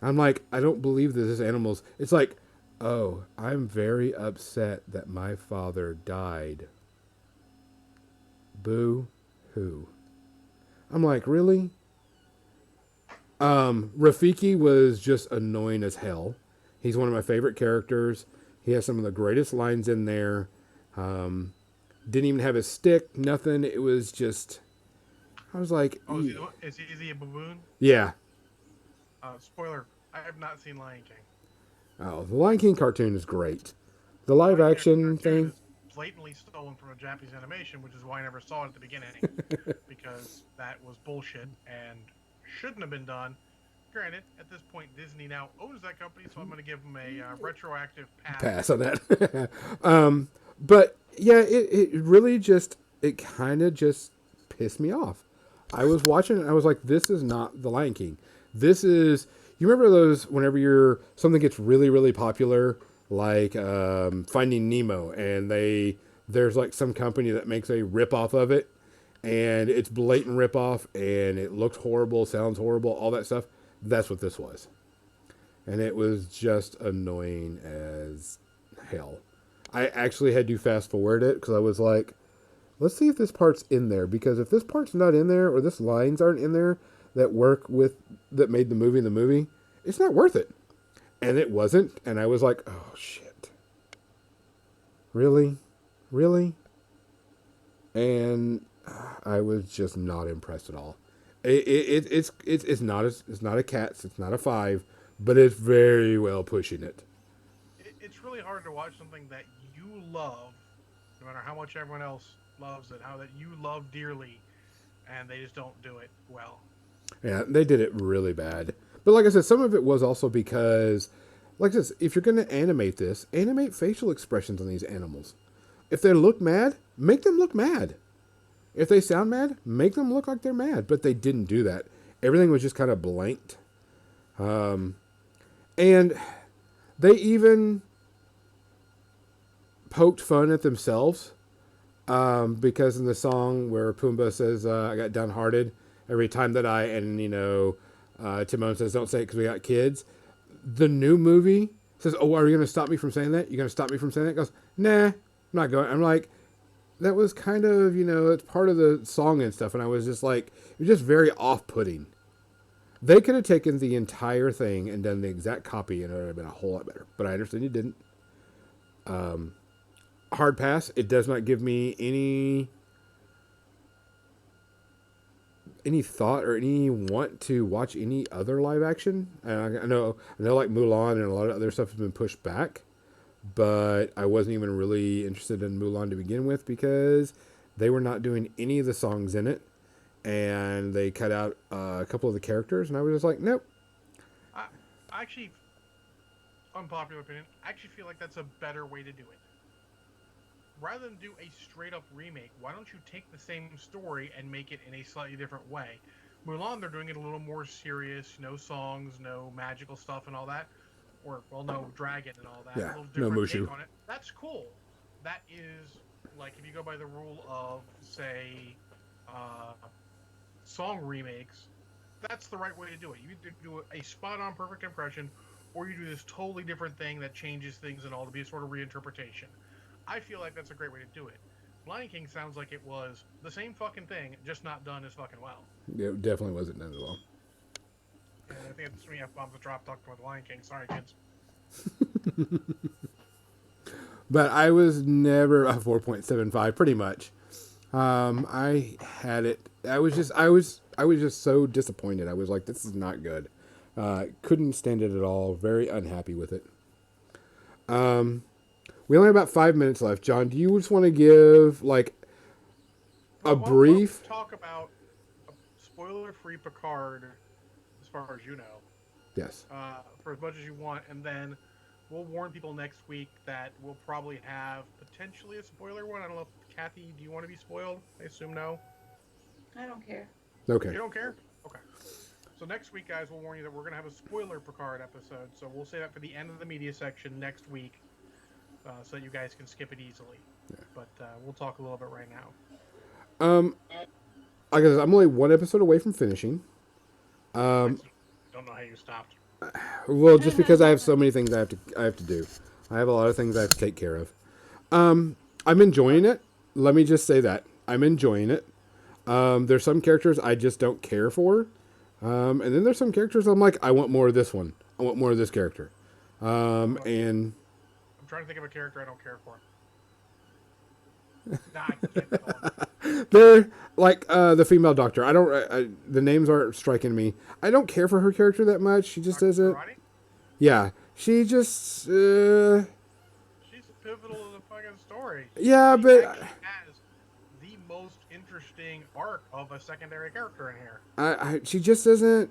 I'm like, I don't believe that this animal's. It's like, oh, I'm very upset that my father died. Boo hoo. I'm like, really? Rafiki was just annoying as hell. He's one of my favorite characters. He has some of the greatest lines in there. Um, didn't even have a stick, nothing. It was just, I was like, Oh, is he a baboon? yeah. Spoiler: I have not seen Lion King. Oh, the Lion King cartoon is great. The live Lion King action cartoon thing, is blatantly stolen from a Japanese animation, which is why I never saw it at the beginning, because that was bullshit and shouldn't have been done. Granted, at this point, Disney now owns that company, so I'm going to give them a retroactive pass. pass on that. But yeah, it really just, it kind of just pissed me off. I was watching it and I was like, this is not the Lion King. This is, you remember those whenever something gets really, really popular, like Finding Nemo, and there's like some company that makes a rip off of it, and it's blatant rip off, and it looks horrible, sounds horrible, all that stuff. That's what this was. And it was just annoying as hell. I actually had to fast forward it because I was like, let's see if this part's in there. Because if this part's not in there or this lines aren't in there that made the movie, it's not worth it. And it wasn't. And I was like, oh shit. Really? Really? And I was just not impressed at all. It's not a Cats. It's not a 5, but it's very well pushing it. It's really hard to watch something that you love, no matter how much everyone else loves it, how that you love dearly, and they just don't do it well. Yeah, they did it really bad. But like I said, some of it was also because, like this, if you're going to animate this, animate facial expressions on these animals. If they look mad, make them look mad. If they sound mad, make them look like they're mad. But they didn't do that. Everything was just kind of blanked. And they even poked fun at themselves. Because in the song where Pumbaa says, I got downhearted every time that Timon says, don't say it because we got kids. The new movie says, oh, are you going to stop me from saying that? You're going to stop me from saying that? It goes, nah, I'm not going. I'm like, that was kind of, it's part of the song and stuff. And I was just like, it was just very off-putting. They could have taken the entire thing and done the exact copy and it would have been a whole lot better. But I understand you didn't. Hard pass. It does not give me any thought or any want to watch any other live action. I know like Mulan and a lot of other stuff has been pushed back, but I wasn't even really interested in Mulan to begin with because they were not doing any of the songs in it, and they cut out a couple of the characters, and I was just like, nope. I actually, unpopular opinion, I actually feel like that's a better way to do it. Rather than do a straight up remake, why don't you take the same story and make it in a slightly different way? Mulan, they're doing it a little more serious, no songs, no magical stuff and all that. Or, well, no dragon and all that. Yeah, a little no different Mushu. take on it. That's cool. That is, like, if you go by the rule of, say, song remakes, that's the right way to do it. You either do a spot on perfect impression, or you do this totally different thing that changes things and all to be a sort of reinterpretation. I feel like that's a great way to do it. Lion King sounds like it was the same fucking thing, just not done as fucking well. Yeah, it definitely wasn't done at all. And I think that's 3 F-bombs to drop talking about the Lion King. Sorry, kids. But I was never a 4.75, pretty much. I had it. I was just so disappointed. I was like, this is not good. Couldn't stand it at all. Very unhappy with it. We only have about 5 minutes left. John, do you just want to give like a brief? We'll talk about a spoiler-free Picard, as far as you know. Yes. For as much as you want, and then we'll warn people next week that we'll probably have potentially a spoiler one. I don't know if Kathy, do you want to be spoiled? I assume no. I don't care. Okay. You don't care? Okay. So next week, guys, we'll warn you that we're going to have a spoiler Picard episode. So we'll say that for the end of the media section next week. So that you guys can skip it easily. Yeah. But we'll talk a little bit right now. like I said, I'm only one episode away from finishing. I don't know how you stopped. Well, just because I have so many things I have to do. I have a lot of things I have to take care of. I'm enjoying it. Let me just say that I'm enjoying it. There's some characters I just don't care for, and then there's some characters I'm like, I want more of this one. I want more of this character. And I'm trying to think of a character I don't care for. Nah, I can't think of one. they're like the female doctor. I don't. The names aren't striking me. I don't care for her character that much. She just Dr. doesn't. Karate? Yeah, she just. She's pivotal to the fucking story. Yeah, She but actually has the most interesting arc of a secondary character in here. she just doesn't.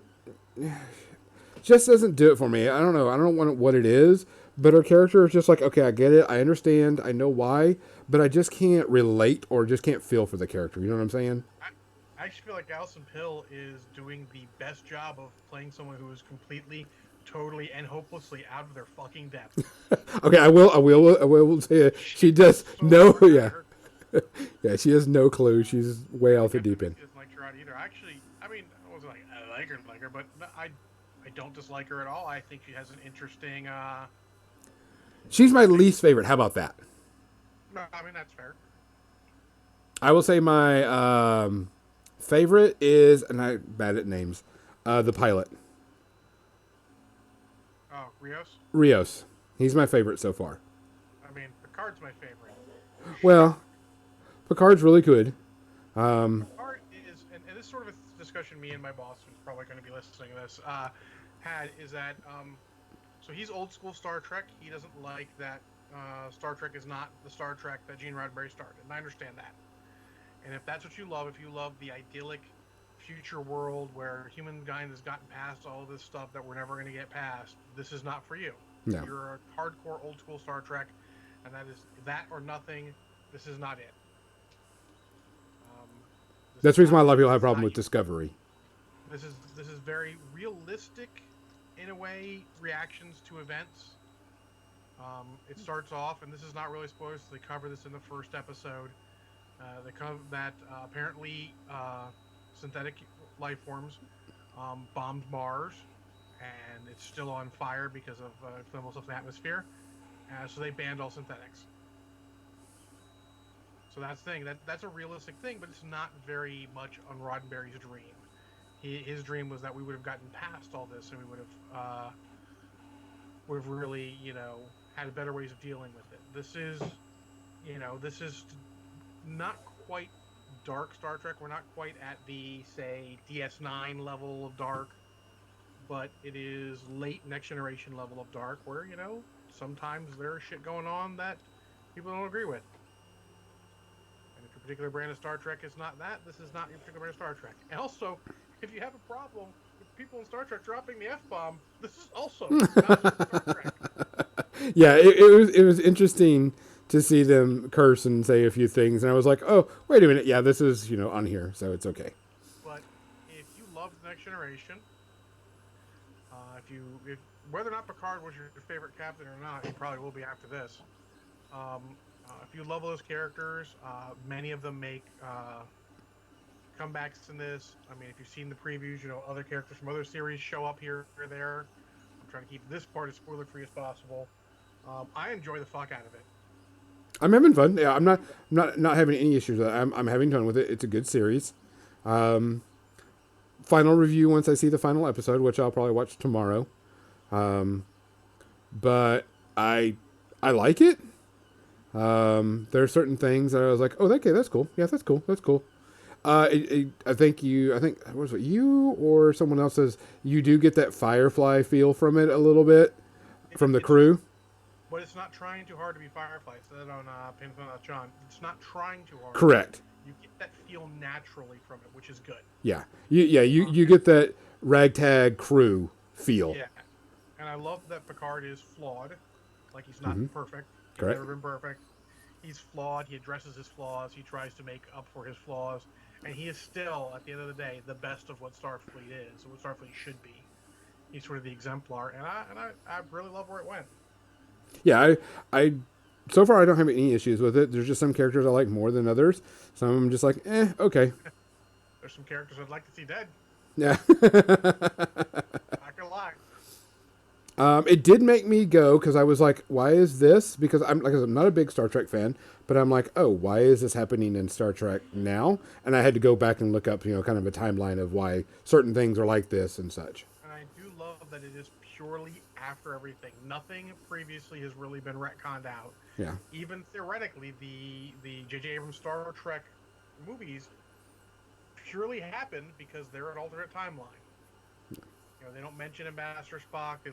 Just doesn't do it for me. I don't know. I don't know what it is, but her character is just like, okay, I get it. I understand. I know why, but I just can't relate or just can't feel for the character. You know what I'm saying? I actually feel like Alison Pill is doing the best job of playing someone who is completely, totally, and hopelessly out of their fucking depth. Okay, I will say it. She does So no, hard yeah, at her. yeah. She has no clue. She's way off the Captain deep end. Beak doesn't like her either. Actually, I mean, I wasn't like I like her, but I don't dislike her at all. I think she has an interesting. She's my least favorite. How about that? No, I mean that's fair. I will say my favorite is, and I'm bad at names, the pilot, Oh, Rios. Rios. He's my favorite so far. I mean, Picard's my favorite. Well, Picard's really good. Picard is, and this is sort of a discussion me and my boss, who's probably going to be listening to this, had, is that, so he's old school Star Trek. He doesn't like that Star Trek is not the Star Trek that Gene Roddenberry started, and I understand that. And if that's what you love, if you love the idyllic future world where humankind has gotten past all of this stuff that we're never going to get past, this is not for you. No. You're a hardcore old school Star Trek, and that is that or nothing. This is not it. That's the reason why a lot of people have a problem with Discovery. This is very realistic, in a way, reactions to events. It starts off, and this is not really spoilers. They cover this in the first episode. They cover that apparently synthetic life forms bombed Mars, and it's still on fire because of flammable stuff in the atmosphere. So they banned all synthetics. So that's the thing. That's a realistic thing, but it's not very much on Roddenberry's dream. His dream was that we would have gotten past all this, and we would have really, had better ways of dealing with it. This is not quite dark Star Trek. We're not quite at the, say, DS9 level of dark, but it is late Next Generation level of dark, where, sometimes there's shit going on that people don't agree with. And if your particular brand of Star Trek is not that, this is not your particular brand of Star Trek. And also, if you have a problem with people in Star Trek dropping the F-bomb, this is also not Star Trek. Yeah, it was interesting to see them curse and say a few things, and I was like, oh, wait a minute, yeah, this is on here, so it's okay. But if you love the Next Generation, if whether or not Picard was your favorite captain or not, he probably will be after this. If you love those characters, many of them make comebacks in this. I mean, if you've seen the previews, other characters from other series show up here or there. I'm trying to keep this part as spoiler-free as possible. I enjoy the fuck out of it. I'm having fun. Yeah, I'm not having any issues with it. I'm having fun with it. It's a good series. Final review once I see the final episode, which I'll probably watch tomorrow. But I like it. There are certain things that I was like, oh, okay, that's cool. Yeah, that's cool. That's cool. I think what was it, you or someone else says you do get that Firefly feel from it a little bit from the crew. But it's not trying too hard to be Firefly. So that on John, it's not trying too hard. Correct. You get that feel naturally from it, which is good. Yeah. You get that ragtag crew feel. Yeah. And I love that Picard is flawed. Like, he's not perfect. He's Correct. never been perfect. He's flawed. He addresses his flaws. He tries to make up for his flaws. And he is still, at the end of the day, the best of what Starfleet is, what Starfleet should be. He's sort of the exemplar. And I really love where it went. Yeah, I so far I don't have any issues with it. There's just some characters I like more than others. Some of them just like, okay. There's some characters I'd like to see dead. Yeah. Not gonna lie. It did make me go because I was like, why is this? Because I'm not a big Star Trek fan, but I'm like, oh, why is this happening in Star Trek now? And I had to go back and look up, kind of a timeline of why certain things are like this and such. And I do love that it is purely after everything. Nothing previously has really been retconned out. Yeah. Even theoretically, the J.J. Abrams Star Trek movies purely happened because they're an alternate timeline. They don't mention Ambassador Spock. They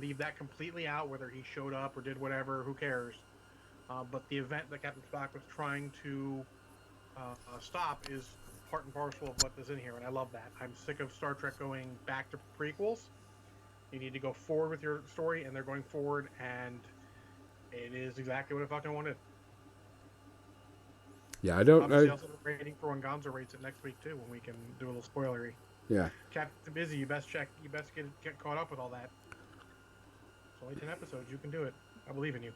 leave that completely out, whether he showed up or did whatever. Who cares? But the event that Captain Spock was trying to stop is part and parcel of what is in here, and I love that. I'm sick of Star Trek going back to prequels. You need to go forward with your story, and they're going forward, and it is exactly what I fucking wanted. Yeah, I don't. Obviously, also rating for when Gonzo rates it next week too, when we can do a little spoilery. Yeah. Captain Busy, you best check. You best get caught up with all that. It's only 10 episodes. You can do it. I believe in you.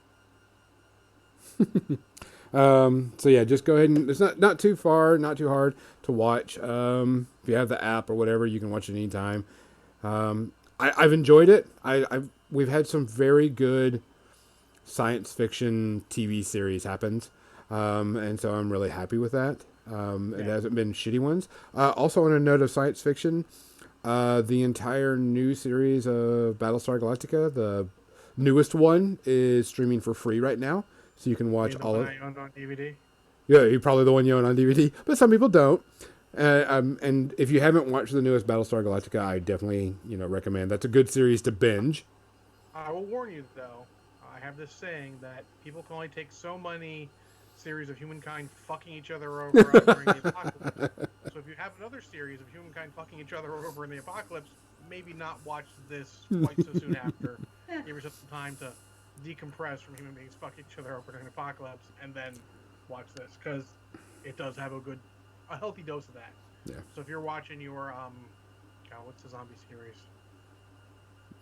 So yeah, just go ahead and it's not too far, not too hard to watch. If you have the app or whatever, you can watch it anytime. I've enjoyed it. We've had some very good science fiction TV series happens, and so I'm really happy with that. It hasn't been shitty ones. Also, on a note of science fiction, the entire new series of Battlestar Galactica, the newest one, is streaming for free right now, so you can watch all of it. On DVD. Yeah, you're probably the one you own on DVD, but some people don't. And if you haven't watched the newest Battlestar Galactica, I definitely recommend. That's a good series to binge. I will warn you though. I have this saying that people can only take so many series of humankind fucking each other over during the apocalypse. So if you have another series of humankind fucking each other over in the apocalypse, maybe not watch this quite so soon after. Give yourself some time to decompress from human beings fucking each other over during the apocalypse, and then watch this, because it does have a healthy dose of that. Yeah. So if you're watching your what's the zombie series?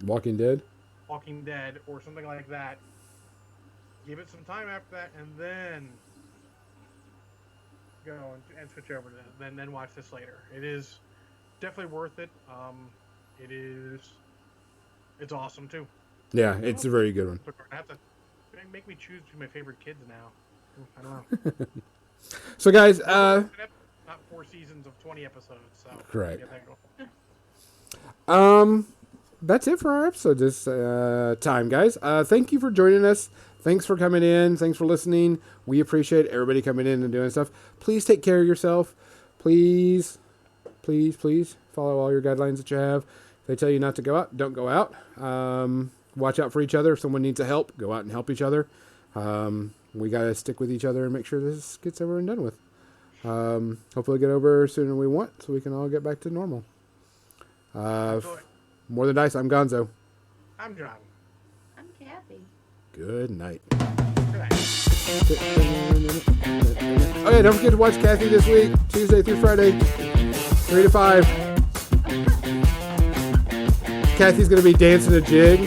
Walking Dead. Walking Dead or something like that. Give it some time after that, and then go and switch over to that. Then watch this later. It is definitely worth it. It's awesome too. Yeah, it's a very good one. I have to make me choose between my favorite kids now. I don't know. So guys, not 4 seasons of 20 episodes. So correct. That go. That's it for our episode this time, guys. Thank you for joining us. Thanks for coming in. Thanks for listening. We appreciate everybody coming in and doing stuff. Please take care of yourself. Please, please, please follow all your guidelines that you have. If they tell you not to go out, don't go out. Watch out for each other. If someone needs help, go out and help each other. We got to stick with each other and make sure this gets over and done with. Hopefully get over sooner than we want so we can all get back to normal. More Than Dice, I'm Gonzo. I'm John. I'm Kathy. Good night. Good night. Oh yeah, don't forget to watch Kathy this week, Tuesday through Friday, 3 to 5. Kathy's going to be dancing a jig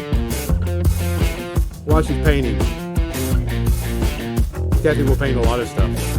while she's painting. Kathy will paint a lot of stuff.